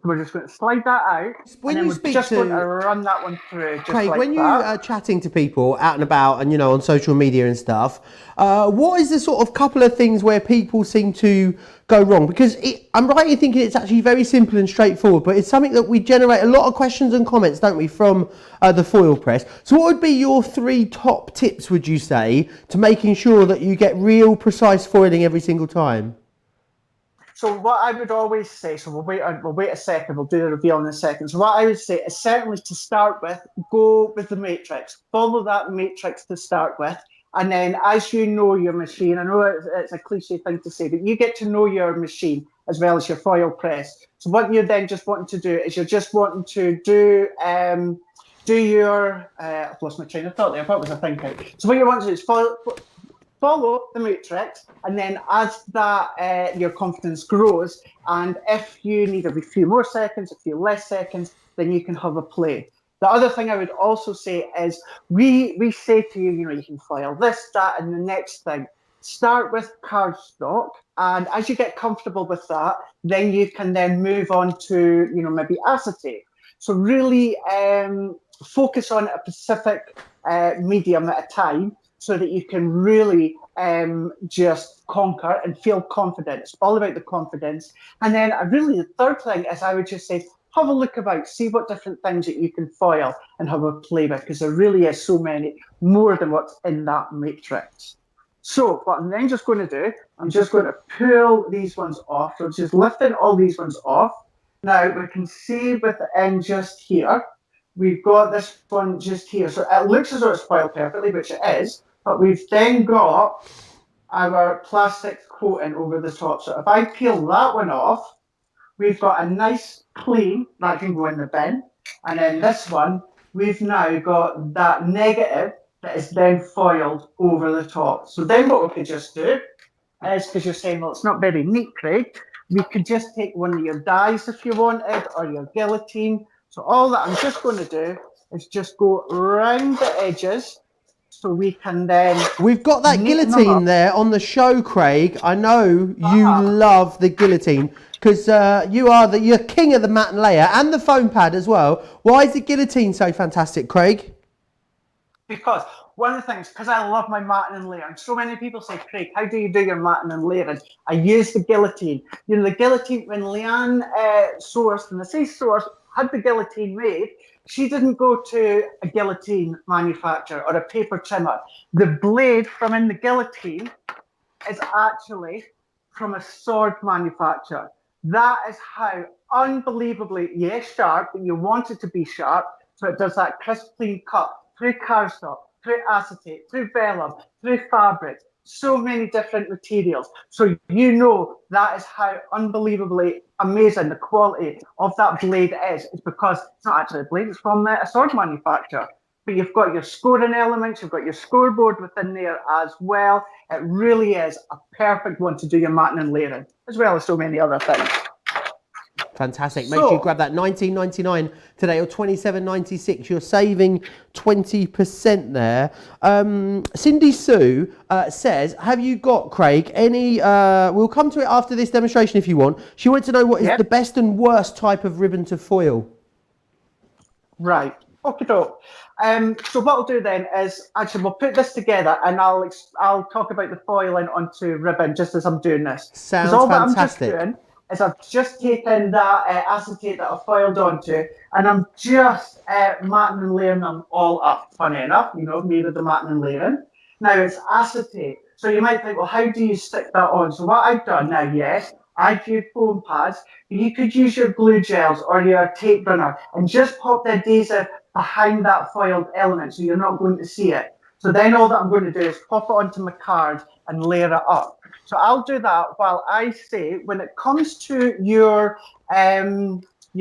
So we're just going to slide that out, When and then you we're speak just to going to run that one through, just Craig, like when you that. are chatting to people out and about and, on social media and stuff, what is the sort of couple of things where people seem to go wrong? Because I'm right in thinking it's actually very simple and straightforward, but it's something that we generate a lot of questions and comments, don't we, from the foil press. So what would be your 3 top tips, would you say, to making sure that you get real precise foiling every single time? So what I would always say, so we'll wait a second, we'll do the reveal in a second. So what I would say is certainly to start with, go with the matrix. Follow that matrix to start with. And then as you know your machine, I know it's a cliche thing to say, but you get to know your machine as well as your foil press. So what you're then just wanting to do is you're just wanting to do your, I've lost my train of thought there, what was I thinking? So what you want to do is follow the matrix, and then as that your confidence grows, and if you need a few more seconds, a few less seconds, then you can have a play. The other thing I would also say is we say to you, you can foil this, that, and the next thing. Start with cardstock, and as you get comfortable with that, then you can then move on to maybe acetate. So really focus on a specific medium at a time, so that you can really just conquer and feel confident. It's all about the confidence. And then really the third thing is I would just say, have a look about, see what different things that you can foil and have a play with, because there really is so many more than what's in that matrix. So what I'm then just going to do, I'm just going to pull these ones off. So just lifting all these ones off. Now we can see with the end just here, we've got this one just here. So it looks as though it's foiled perfectly, which it is, but we've then got our plastic coating over the top. So if I peel that one off, we've got a nice clean, that can go in the bin. And then this one, we've now got that negative that is then foiled over the top. So then what we could just do is, because you're saying, well, it's not very neat, Craig, we could just take one of your dies if you wanted, or your guillotine. So all that I'm just going to do is just go around the edges. so we can then... We've got that guillotine there on the show, Craig. I know you love the guillotine because you're king of the mat and layer and the foam pad as well. Why is the guillotine so fantastic, Craig? Because one of the things, because I love my matting and layering, so many people say, Craig, how do you do your matting and layering? I use the guillotine. You know, the guillotine, when Leanne sourced, and I say sourced, had the guillotine made, she didn't go to a guillotine manufacturer or a paper trimmer. The blade from in the guillotine is actually from a sword manufacturer. That is how unbelievably, yes, sharp, but you want it to be sharp, so it does that crisp, clean cut through cardstock, through acetate, through vellum, through fabric, so many different materials. So you know that is how unbelievably amazing the quality of that blade is. It's because it's not actually a blade, it's from a sword manufacturer. But you've got your scoring elements, you've got your scoreboard within there as well. It really is a perfect one to do your matting and layering, as well as so many other things. Fantastic. Make sure you grab that $19.99 today or $27.96. You're saving 20% there. Cindy Sue says, have you got, Craig, any... we'll come to it after this demonstration if you want. She wanted to know what is the best and worst type of ribbon to foil. Right. Okay, so what I'll do then is, actually, we'll put this together and I'll talk about the foiling onto ribbon just as I'm doing this. Sounds all fantastic. That I'm just doing is I've just taken that acetate that I've foiled onto and I'm just matting and layering them all up. Funny enough, you know, made of the matting and layering. Now it's acetate. So you might think, well, how do you stick that on? So what I've done now, yes, I've used foam pads, but you could use your glue gels or your tape runner and just pop the adhesive behind that foiled element so you're not going to see it. So then all that I'm going to do is pop it onto my card and layer it up. So I'll do that while I say, when it comes to your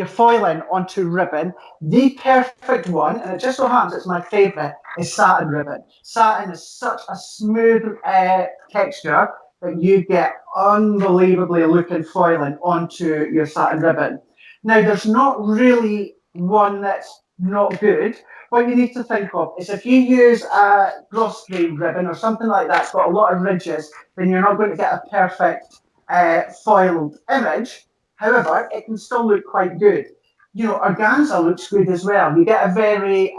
foiling onto ribbon, the perfect one, and it just so happens it's my favourite, is satin ribbon. Satin is such a smooth texture that you get unbelievably looking foiling onto your satin ribbon. Now, there's not really one that's not good. What you need to think of is if you use a gloss grain ribbon or something like that, it's got a lot of ridges, then you're not going to get a perfect foiled image. However, it can still look quite good. You know, organza looks good as well. You get a very,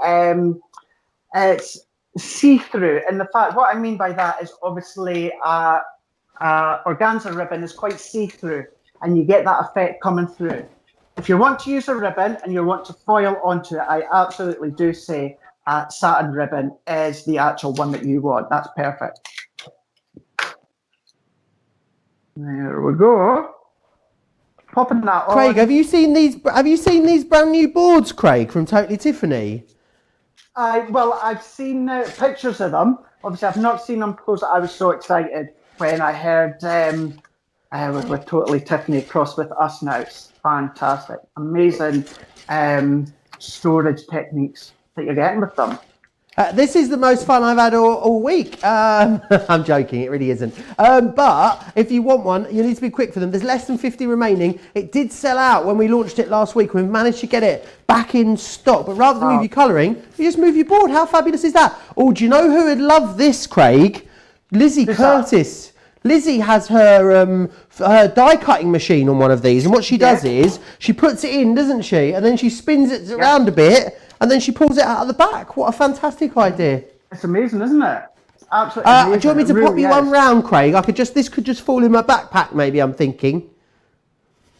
it's see-through. And the fact, what I mean by that is obviously organza ribbon is quite see-through and you get that effect coming through. If you want to use a ribbon and you want to foil onto it, I absolutely do say satin ribbon is the actual one that you want. That's perfect. There we go. Popping that on. Craig, have you seen these? Have you seen these brand new boards, Craig, from Totally Tiffany? Well, I've seen pictures of them. Obviously, I've not seen them because I was so excited when I heard with Totally Tiffany across with us now. It's fantastic, amazing storage techniques that you're getting with them. This is the most fun I've had all week. I'm joking, it really isn't. But if you want one, you need to be quick for them. There's less than 50 remaining. It did sell out when we launched it last week. We've managed to get it back in stock. But rather than move your colouring, you just move your board. How fabulous is that? Oh, do you know who would love this, Craig? Lizzie Curtis. Lizzie has her die cutting machine on one of these, and what she does is she puts it in, doesn't she? And then she spins it around a bit, and then she pulls it out of the back. What a fantastic idea! It's amazing, isn't it? Absolutely amazing. Do you want me to pop you one round, Craig? This could just fall in my backpack, maybe. I'm thinking.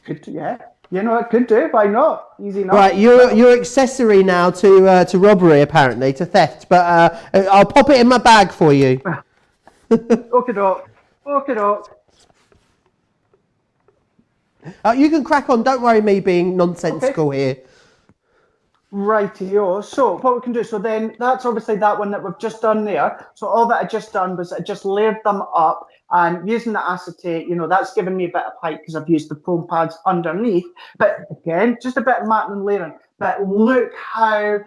You know, it could do. Why not? Easy enough. Right, you're accessory now to robbery, apparently, to theft. But I'll pop it in my bag for you. Okay, doke. Okay, doke. You can crack on. Don't worry, me being nonsensical here. Rightio. So what we can do, so then that's obviously that one that we've just done there. So all that I just done was I just layered them up and using the acetate, you know, that's given me a bit of height because I've used the foam pads underneath. But again, just a bit of matting and layering. But look how,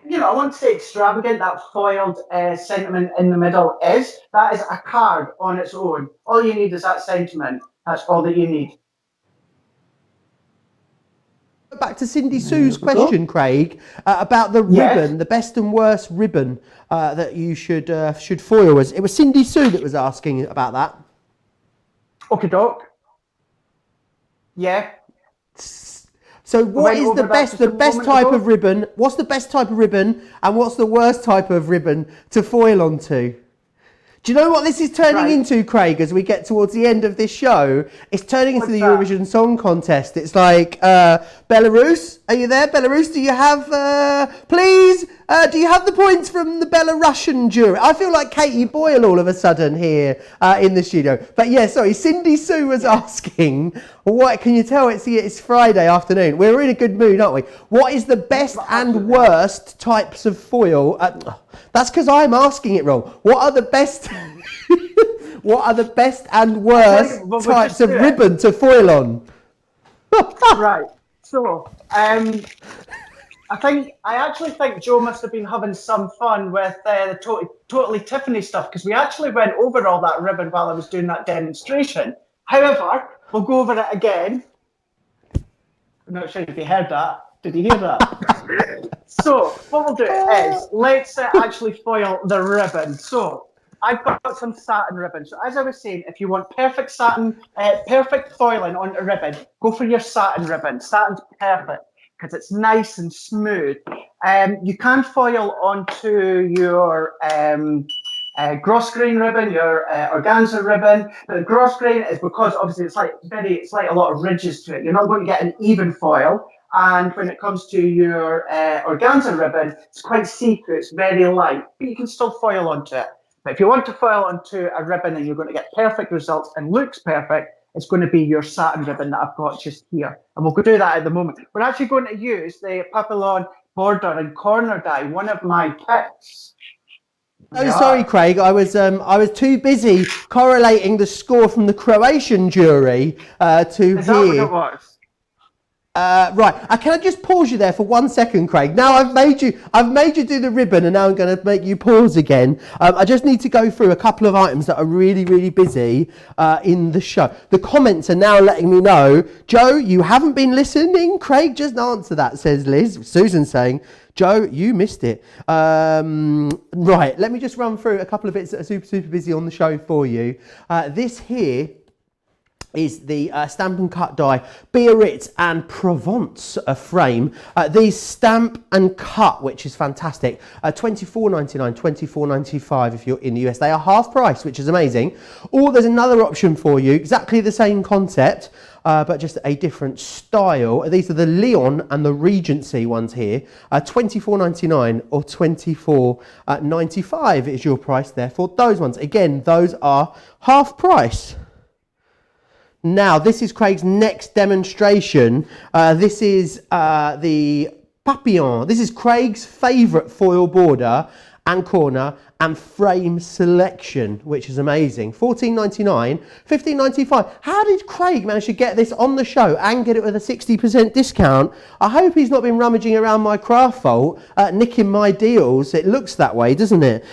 you know, I won't say extravagant, that foiled sentiment in the middle is. That is a card on its own. All you need is that sentiment. That's all that you need. back to Cindy Sue's question, Craig, about the ribbon, the best and worst ribbon that you should foil. It was Cindy Sue that was asking about that. Okay, doc. Yeah. So what is the best type of ribbon? What's the best type of ribbon, and what's the worst type of ribbon to foil onto? Do you know what this is turning into, Craig, as we get towards the end of this show? It's turning into the Eurovision Song Contest. It's like, Belarus, are you there? Belarus, do you have, please, do you have the points from the Belarusian jury? I feel like Katie Boyle all of a sudden here in the studio. But yeah, sorry, Cindy Sue was asking, what can you tell? It's Friday afternoon. We're in a good mood, aren't we? What is the best and worst types of foil? That's because I'm asking it wrong. What are the best? What are the best and worst types of ribbon to foil on? Right. So, I actually think Joe must have been having some fun with the totally Tiffany stuff, because we actually went over all that ribbon while I was doing that demonstration. However, we'll go over it again. I'm not sure if you heard that. Did you hear that? So what we'll do is let's actually foil the ribbon. So I've got some satin ribbon. So as I was saying, if you want perfect satin, perfect foiling on a ribbon, go for your satin ribbon. Satin's perfect because it's nice and smooth. You can foil onto your gross grain ribbon, your organza ribbon. The gross grain is because obviously it's like a lot of ridges to it. You're not going to get an even foil. And when it comes to your organza ribbon, it's quite see-through, it's very light, but you can still foil onto it. But if you want to foil onto a ribbon and you're going to get perfect results and looks perfect, it's going to be your satin ribbon that I've got just here. And we'll go do that at the moment. We're actually going to use the Papillon border and corner die, one of my picks. Oh, sorry, Craig. I was too busy correlating the score from the Croatian jury to Is that what it was? Right. Can I just pause you there for 1 second, Craig? Now I've made you do the ribbon, and now I'm going to make you pause again. I just need to go through a couple of items that are really, really busy in the show. The comments are now letting me know, Joe, you haven't been listening. Craig, just answer that, says Liz. Susan's saying, Joe, you missed it. Right. Let me just run through a couple of bits that are super, super busy on the show for you. This here is the Stamp and Cut die Biarritz and Provence frame. These Stamp and Cut, which is fantastic, $24.99, $24.95 if you're in the US. They are half price, which is amazing. Or there's another option for you, exactly the same concept, but just a different style. These are the Leon and the Regency ones here. $24.99 or $24.95 is your price there for those ones. Again, those are half price. Now, this is Craig's next demonstration. This is the Papillon. This is Craig's favourite foil border and corner and frame selection, which is amazing. $14.99, $15.95. How did Craig manage to get this on the show and get it with a 60% discount? I hope he's not been rummaging around my craft vault, nicking my deals. It looks that way, doesn't it?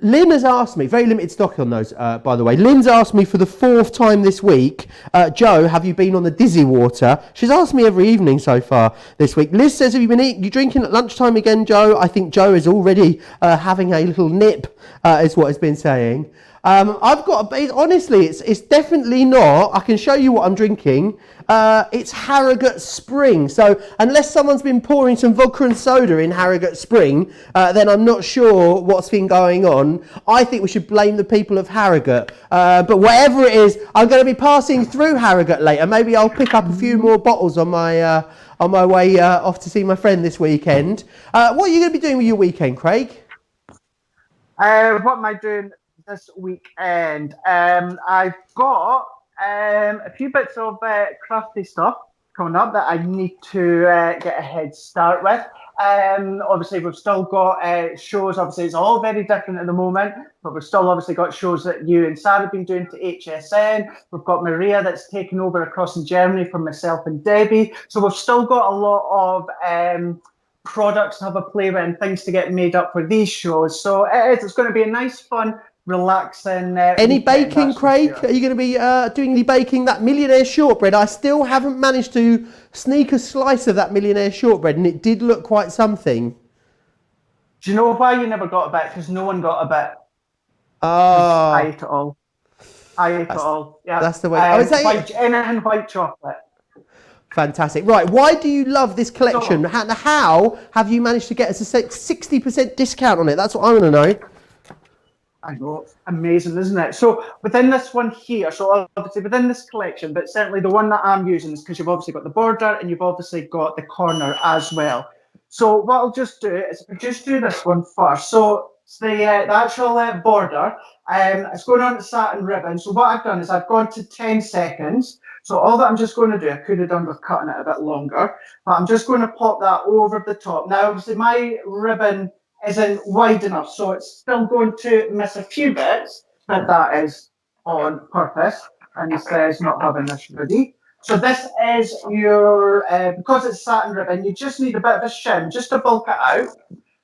Lynn has asked me, very limited stock on those, by the way. Lynn's asked me for the 4th time this week, Joe, have you been on the Dizzy Water? She's asked me every evening so far this week. Liz says, have you been you drinking at lunchtime again, Joe? I think Joe is already having a little nip, is what has been saying. I've got, honestly, it's definitely not. I can show you what I'm drinking. It's Harrogate Spring. So unless someone's been pouring some vodka and soda in Harrogate Spring, then I'm not sure what's been going on. I think we should blame the people of Harrogate. But whatever it is, I'm going to be passing through Harrogate later. Maybe I'll pick up a few more bottles on my way off to see my friend this weekend. What are you going to be doing with your weekend, Craig? What am I doing this weekend? I've got a few bits of crafty stuff coming up that I need to get a head start with. Obviously, we've still got shows. Obviously, it's all very different at the moment, but we've still obviously got shows that you and Sarah have been doing to HSN. We've got Maria that's taken over across in Germany from myself and Debbie. So we've still got a lot of products to have a play with and things to get made up for these shows. So it's going to be a nice, fun relaxing. Any weekend, baking, that's for Craig? sure. Are you going to be doing any baking? That millionaire shortbread, I still haven't managed to sneak a slice of that millionaire shortbread, and it did look quite something. Do you know why you never got a bit? Because no one got a bit. I Oh, ate it all. I ate it all. Yeah. that's the way. Oh, is that white, it? anything white chocolate. Fantastic. Right, why do you love this collection? So, How have you managed to get us a 60% discount on it? That's what I want to know. I know, it's amazing, isn't it? So within this one here, so obviously within this collection, but certainly the one that I'm using is because you've obviously got the border and you've obviously got the corner as well. So what I'll just do is just do this one first. So it's the actual border, it's going on to satin ribbon. So what I've done is I've gone to 10 seconds. So all that I'm just going to do, I could have done with cutting it a bit longer, but I'm just going to pop that over the top. Now, obviously my ribbon isn't wide enough, so it's still going to miss a few bits, but that is on purpose, and it says not having this ready. So this is your, because it's satin ribbon, you just need a bit of a shim just to bulk it out.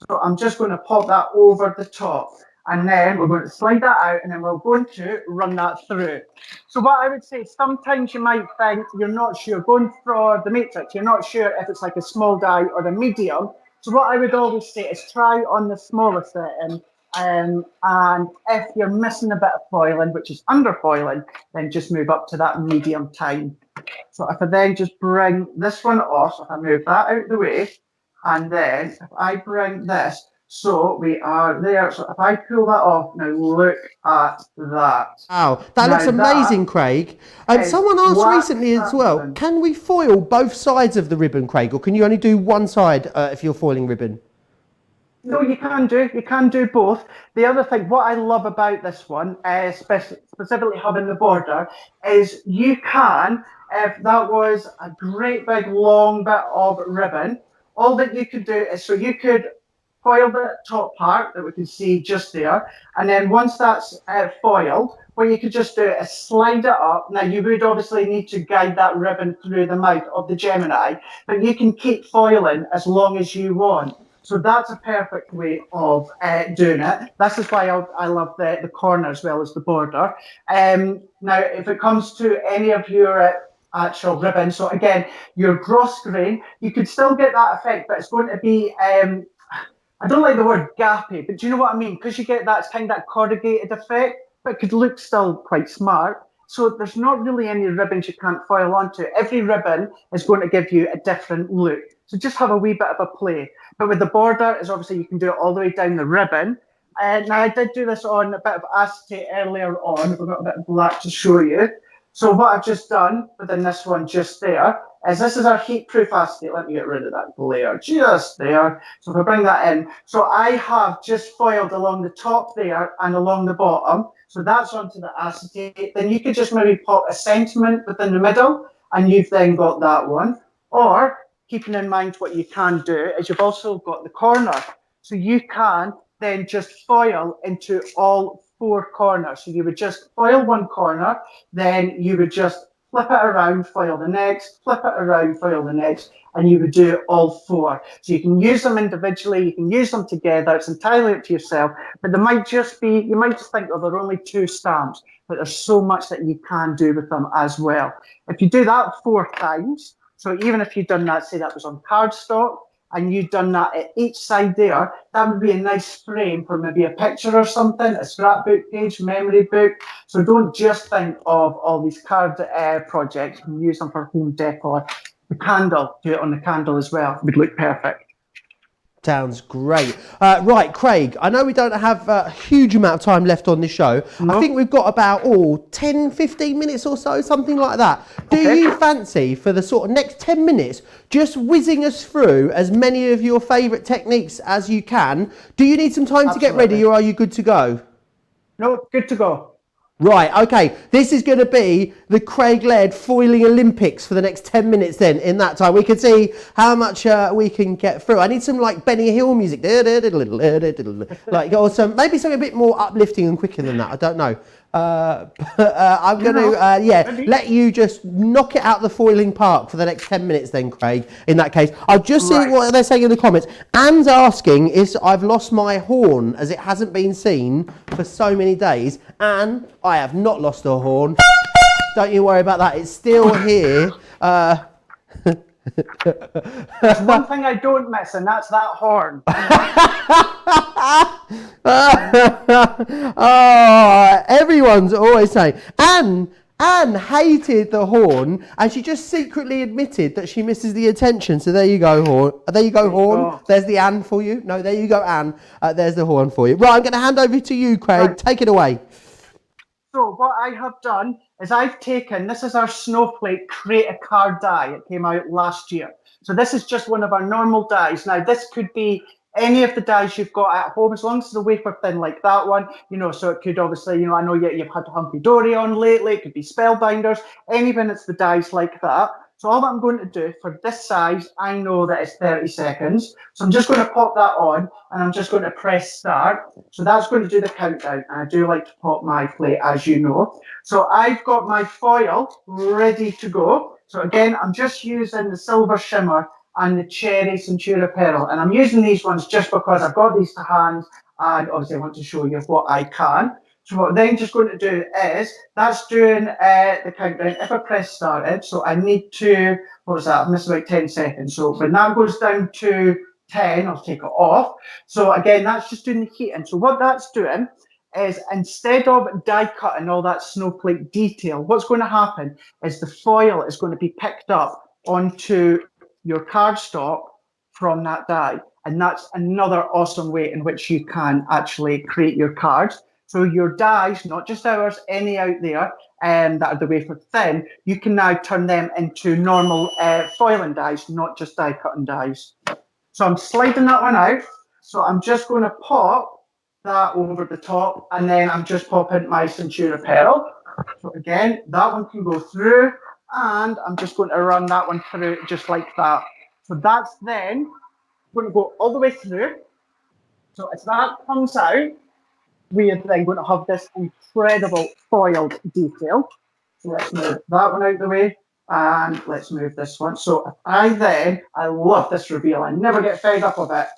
So I'm just going to pop that over the top, and then we're going to slide that out, and then we're going to run that through. So what I would say, sometimes you might think you're not sure, going for the matrix, you're not sure if it's like a small die or a medium. So what I would always say is try on the smaller setting, and if you're missing a bit of foiling, which is under foiling, then just move up to that medium time. So if I then just bring this one off, if I move that out of the way, and then if I bring this, so we are there. So if I pull that off, now look at that. Wow, that looks amazing, Craig. Someone asked recently as well, can we foil both sides of the ribbon, Craig, or can you only do one side if you're foiling ribbon? No, you can do both. The other thing, what I love about this one, specifically having the border, is you can, if that was a great big long bit of ribbon, all that you could do is, so you could foil the top part that we can see just there, and then once that's foiled, what you could just do is slide it up. Now you would obviously need to guide that ribbon through the mouth of the Gemini, but you can keep foiling as long as you want. So that's a perfect way of doing it. This is why I love the corner as well as the border. Now, if it comes to any of your actual ribbon, so again, your gross grain, you could still get that effect, but it's going to be, I don't like the word gappy, but do you know what I mean? Because you get that kind of that corrugated effect, but it could look still quite smart. So there's not really any ribbons you can't foil onto. Every ribbon is going to give you a different look. So just have a wee bit of a play. But with the border, is obviously you can do it all the way down the ribbon. Now I did do this on a bit of acetate earlier on. We've got a bit of black to show you. So what I've just done within this one just there is this is our heat-proof acetate. Let me get rid of that glare just there. So if I bring that in, so I have just foiled along the top there and along the bottom. So that's onto the acetate. Then you could just maybe pop a sentiment within the middle, and you've then got that one. Or keeping in mind what you can do is you've also got the corner. So you can then just foil into all four corners. So you would just foil one corner, then you would just flip it around, foil the next, flip it around, foil the next, and you would do all four. So you can use them individually, you can use them together, it's entirely up to yourself, but there might just be, you might just think, oh, there are only two stamps, but there's so much that you can do with them as well. If you do that 4 times, so even if you'd done that, say that was on cardstock, and you'd done that at each side there, that would be a nice frame for maybe a picture or something, a scrapbook page, memory book. So don't just think of all these card projects, you can use them for home decor. The candle, do it on the candle as well, it would look perfect. Sounds great. Right, Craig, I know we don't have a huge amount of time left on this show. No. I think we've got about 10, 15 minutes or so, something like that. Do you fancy, for the sort of next 10 minutes, just whizzing us through as many of your favourite techniques as you can? Do you need some time to get ready, or are you good to go? No, good to go. Right, okay, this is going to be the Craig Laird Foiling Olympics for the next 10 minutes then. In that time, we can see how much we can get through. I need some like Benny Hill music, like, or some, maybe something a bit more uplifting and quicker than that, I don't know. I'm going to, let you just knock it out the foiling park for the next 10 minutes then, Craig, in that case. I'll just see what they're saying in the comments. Anne's asking if I've lost my horn, as it hasn't been seen for so many days. Anne, I have not lost a horn. Don't you worry about that. It's still here. There's one thing I don't miss, and that's that horn. Oh, everyone's always saying Anne hated the horn, and she just secretly admitted that she misses the attention. So there you go, horn. There you go, horn. There's the Anne for you. No, there you go, Anne. There's the horn for you. Right, I'm going to hand over to you, Craig. Right. Take it away. So what I have done is I've taken, this is our Snowflake Create a Card die. It came out last year. So this is just one of our normal dies. Now this could be any of the dies you've got at home, as long as it's a wafer thin like that one, so it could obviously, I know you've had Hunky Dory on lately, it could be Spellbinders, anything that's the dies like that. So all that I'm going to do for this size, I know that it's 30 seconds. So I'm just going to pop that on, and I'm just going to press start. So that's going to do the countdown. And I do like to pop my plate, as you know. So I've got my foil ready to go. So again, I'm just using the Silver Shimmer and the Cherry Centura Pearl. And I'm using these ones just because I've got these to hand, and obviously I want to show you what I can. So what I'm then just going to do is, that's doing the countdown. If I press started, so I need to, what was that? I've missed about 10 seconds. So when that goes down to 10, I'll take it off. So again, that's just doing the heating. So what that's doing is, instead of die cutting all that snowflake detail, what's going to happen is the foil is going to be picked up onto your cardstock from that die. And that's another awesome way in which you can actually create your cards. So your dies, not just ours, any out there that are the wafer thin, you can now turn them into normal foiling dies, not just die cutting dies. So I'm sliding that one out. So I'm just going to pop that over the top, and then I'm just popping my Centura Pearl. So again, that one can go through, and I'm just going to run that one through just like that. So that's then going to go all the way through. So as that comes out, we are then going to have this incredible foiled detail. So let's move that one out of the way, and let's move this one. So I love this reveal. I never get fed up of it.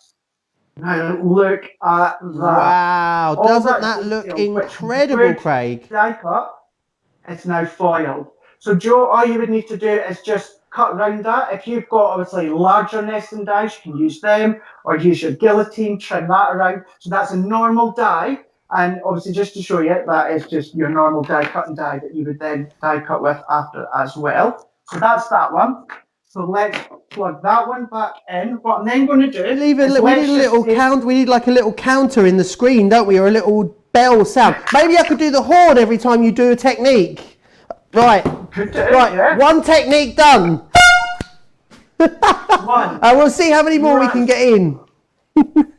Now look at that. Wow, doesn't that look incredible, Craig? Die cut, it's now foiled. So Joe, all you would need to do is just cut around that. If you've got obviously larger nesting dies, you can use them, or use your guillotine, trim that around. So that's a normal die. And obviously, just to show you, that is just your normal die cutting die that you would then die cut with after as well. So that's that one. So let's plug that one back in. What I'm then going to do we need a little count. We need like a little counter in the screen, don't we, or a little bell sound. Maybe I could do the horn every time you do a technique. Right. Yeah. One technique done. One. And we'll see how many more we can get in.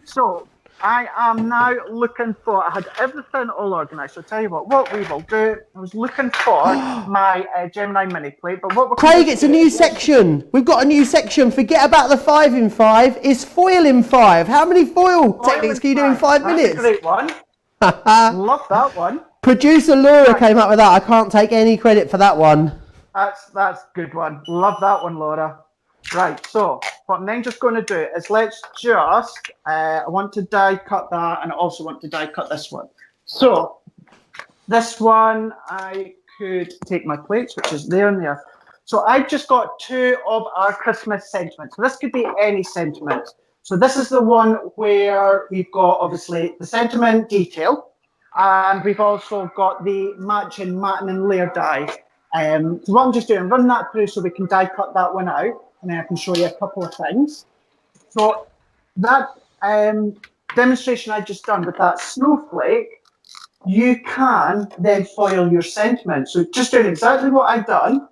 So I am now looking for, I had everything all organised. So I'll tell you what we will do, I was looking for my Gemini mini plate, but what we're Craig, it's a new section. We've got a new section. Forget about the 5 in 5. It's foil in 5. How many foil techniques can you do in 5 minutes? That's a great one. Love that one. Producer Laura came up with that. I can't take any credit for that one. That's a good one. Love that one, Laura. Right, so what I'm then just going to do is let's just, I want to die cut that, and I also want to die cut this one. So this one, I could take my plates, which is there and there. So I've just got 2 of our Christmas sentiments. So this could be any sentiment. So this is the one where we've got obviously the sentiment detail, and we've also got the matching Matin and Laird die. So what I'm just doing, run that through so we can die cut that one out. And then I can show you a couple of things. So that demonstration I just done with that snowflake, you can then foil your sentiment. So just doing exactly what I've done,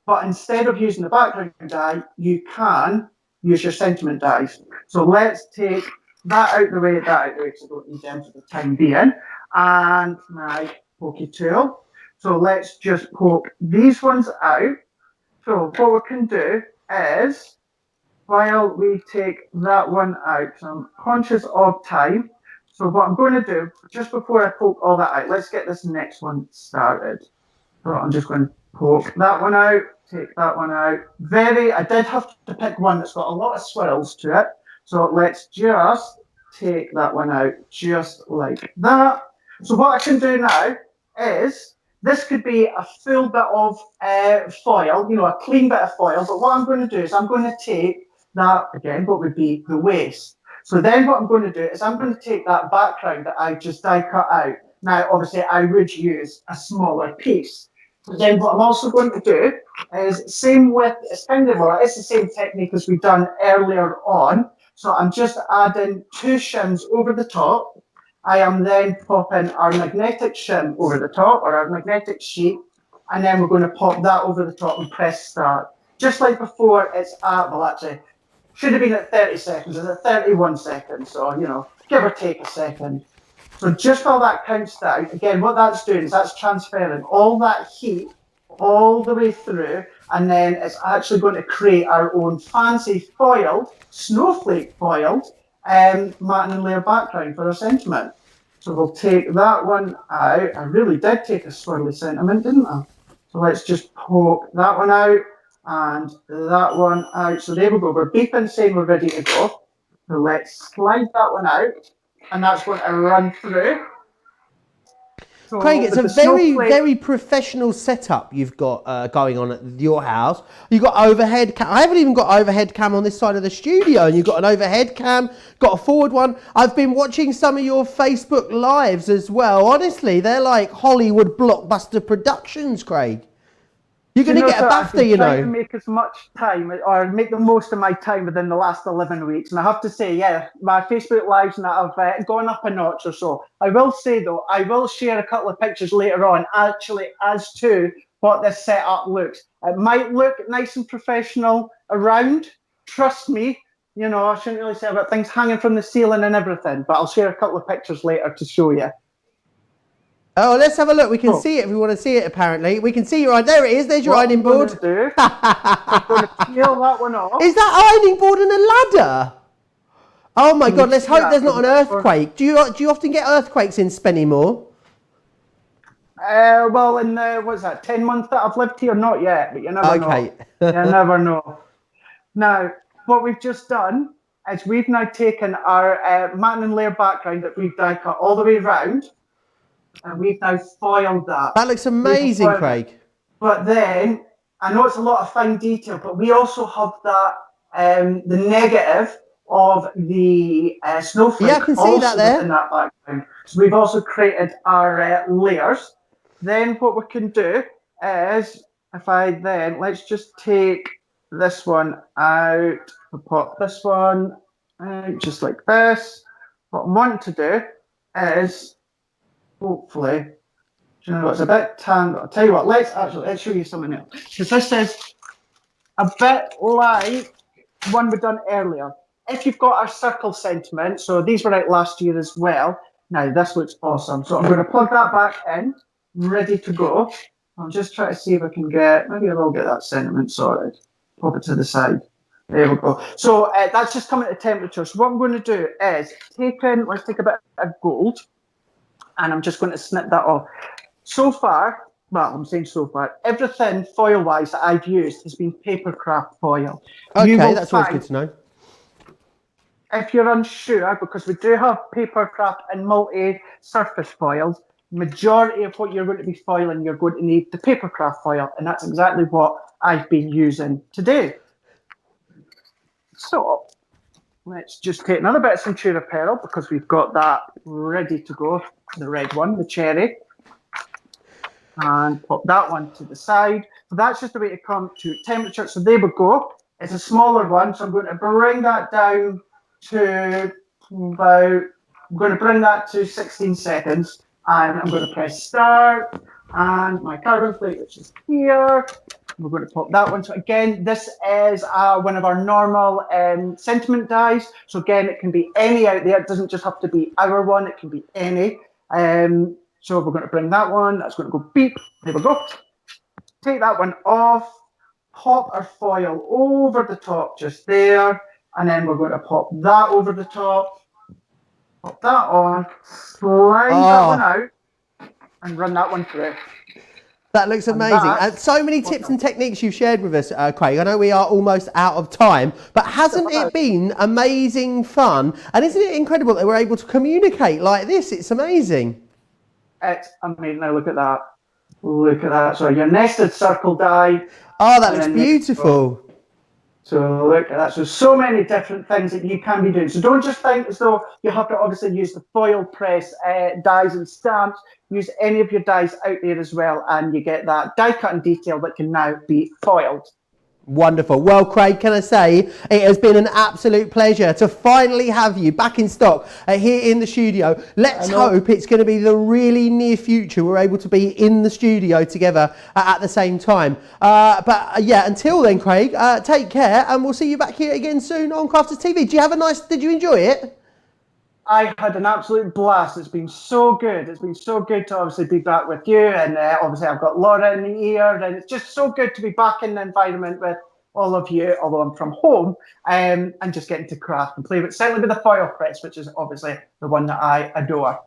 but instead of using the background die, you can use your sentiment dies. So let's take that out the way, because I don't need them for the time being. And my pokey tool. So let's just poke these ones out. So what we can do is, while we take that one out, so I'm conscious of time, So what I'm going to do, just before I poke all that out, let's get this next one started. So I'm just going to poke that one out, take that one out. I did have to pick one that's got a lot of swirls to it. So let's just take that one out just like that. So what I can do now is, this could be a full bit of foil, a clean bit of foil. But what I'm going to do is I'm going to take that, again, what would be the waste. So then what I'm going to do is I'm going to take that background that I just die cut out. Now, obviously, I would use a smaller piece. But then what I'm also going to do is it's the same technique as we've done earlier on. So I'm just adding 2 shims over the top. I am then popping our magnetic shim over the top, or our magnetic sheet, and then we're going to pop that over the top and press start. Just like before, it's at, well, actually, should have been at 30 seconds, it's at 31 seconds, so, give or take a second. So just while that counts down, again, what that's doing is that's transferring all that heat all the way through, and then it's actually going to create our own fancy foiled, snowflake foiled, matte and layer background for our sentiment. So we'll take that one out. I really did take a swirly sentiment, didn't I? So let's just poke that one out and that one out. So there we go. We're beeping saying we're ready to go. So let's slide that one out, and that's going to run through. So Craig, it's a very professional setup you've got going on at your house. You've got overhead cam. I haven't even got overhead cam on this side of the studio, and you've got an overhead cam, got a forward one. I've been watching some of your Facebook lives as well. Honestly, they're like Hollywood blockbuster productions, Craig. You're going to get a BAFTA, you know. I'm trying to make as much time, or make the most of my time within the last 11 weeks. And I have to say, yeah, my Facebook Lives now have gone up a notch or so. I will say, though, I will share a couple of pictures later on, actually, as to what this setup looks. It might look nice and professional around. Trust me, I shouldn't really say about things hanging from the ceiling and everything, but I'll share a couple of pictures later to show you. Oh, let's have a look. We can see it if we want to see it, apparently. We can see your iron. There it is. There's your ironing board. I'm going to peel that one off. Is that ironing board and a ladder? Oh, my God. Let's hope there's not an earthquake. Do you often get earthquakes in Spennymoor? Well, in the, 10 months that I've lived here? Not yet, but you never know. You never know. Now, what we've just done is we've now taken our matte and layer background that we've die cut all the way around, and we've now foiled that. That looks amazing, Craig. But then, I know it's a lot of fine detail, but we also have that, the negative of the snowflake. Yeah, I can see that there. In that background. So we've also created our layers. Then what we can do is, let's just take this one out, we'll pop this one out, just like this. What I want to do is, hopefully, it's a bit tangled. I'll tell you what, let's show you something else. Because this is a bit like one we've done earlier. If you've got our circle sentiment, so these were out last year as well. Now, this looks awesome. So I'm going to plug that back in, ready to go. I'll just try to see if I can maybe I will get that sentiment sorted. Pop it to the side. There we go. So that's just coming to temperature. So what I'm going to do is let's take a bit of gold, and I'm just going to snip that off. So far, everything foil-wise that I've used has been paper craft foil. Okay, that's always good to know. If you're unsure, because we do have paper craft and multi-surface foils, majority of what you're going to be foiling, you're going to need the paper craft foil, and that's exactly what I've been using today. So let's just take another bit of Centura Pearl, because we've got that ready to go, the red one, the cherry. And pop that one to the side. So that's just the way to come to temperature. So there we go. It's a smaller one, so I'm going to bring that down to I'm going to bring that to 16 seconds, and I'm going to press start, and my carbon plate, which is here, we're going to pop that one. So again, this is one of our normal sentiment dies. So again, it can be any out there. It doesn't just have to be our one. It can be any. So we're going to bring that one. That's going to go beep. There we go. Take that one off. Pop our foil over the top just there. And then we're going to pop that over the top. Pop that on, slide that one out, and run that one through. That looks amazing. And so many tips and techniques you've shared with us, Craig. I know we are almost out of time, but hasn't it been amazing fun? And isn't it incredible that we're able to communicate like this? It's amazing. It's amazing. Now look at that. Look at that. So your nested circle die. Oh, that looks beautiful. So look at that. So many different things that you can be doing. So don't just think as though you have to obviously use the foil press dies and stamps. Use any of your dies out there as well, and you get that die cutting detail that can now be foiled. Wonderful. Well, Craig, can I say it has been an absolute pleasure to finally have you back in stock here in the studio. Let's hope it's going to be the really near future we're able to be in the studio together at the same time. Yeah, until then, Craig, take care, and we'll see you back here again soon on Crafters TV. Did you enjoy it? I had an absolute blast. It's been so good. It's been so good to obviously be back with you, and obviously I've got Laura in the ear, and it's just so good to be back in the environment with all of you, although I'm from home, and just getting to craft and play with, certainly with the foil press, which is obviously the one that I adore.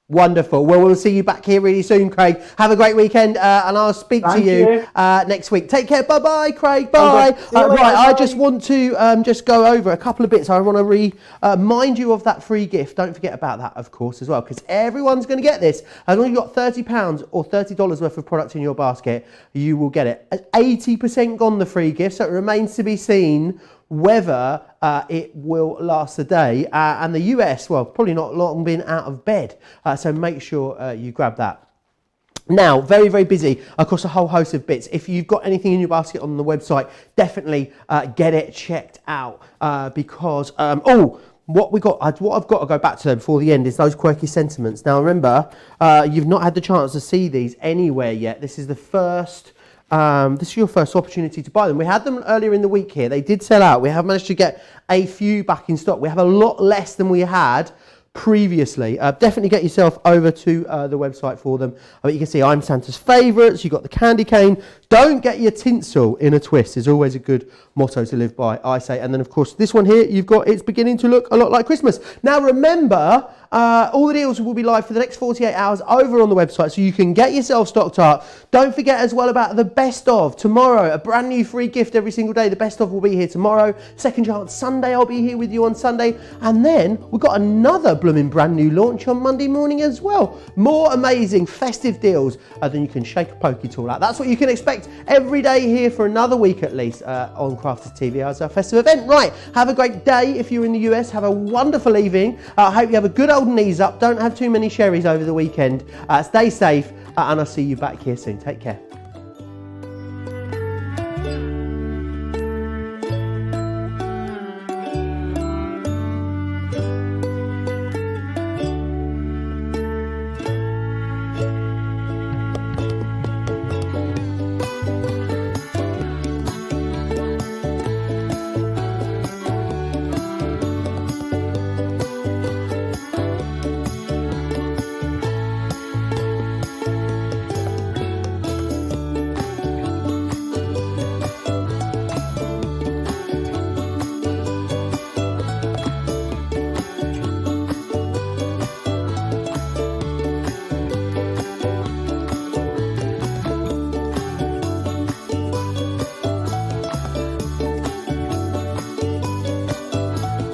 Wonderful. Well, we'll see you back here really soon, Craig. Have a great weekend, and I'll speak to you next week. Take care. Bye-bye, Craig. Bye. Right, I just want to just go over a couple of bits. I want to remind you of that free gift. Don't forget about that, of course, as well, because everyone's going to get this. As long as you've got £30 or $30 worth of product in your basket, you will get it. 80% gone, the free gift, so it remains to be seen whether it will last a day. And the US, well, probably not long been out of bed. So make sure you grab that. Now, very, very busy across a whole host of bits. If you've got anything in your basket on the website, definitely get it checked out because, what I've got to go back to before the end is those quirky sentiments. Now, remember, you've not had the chance to see these anywhere yet. This is the first... this is your first opportunity to buy them. We had them earlier in the week here. They did sell out. We have managed to get a few back in stock. We have a lot less than we had previously. Definitely get yourself over to the website for them. You can see I'm Santa's Favourites. You've got the candy cane. Don't get your tinsel in a twist is always a good motto to live by, I say. And then, of course, this one here, you've got it's beginning to look a lot like Christmas. Now, remember, all the deals will be live for the next 48 hours over on the website, so you can get yourself stocked up. Don't forget as well about the best of tomorrow, a brand new free gift every single day. The best of will be here tomorrow. Second chance Sunday, I'll be here with you on Sunday. And then we've got another blooming brand new launch on Monday morning as well. More amazing festive deals than you can shake a pokey tool at. That's what you can expect every day here for another week at least on Crafters TV as our festive event. Right, have a great day if you're in the US. Have a wonderful evening. I hope you have a good old knees up. Don't have too many sherries over the weekend. Stay safe, and I'll see you back here soon. Take care.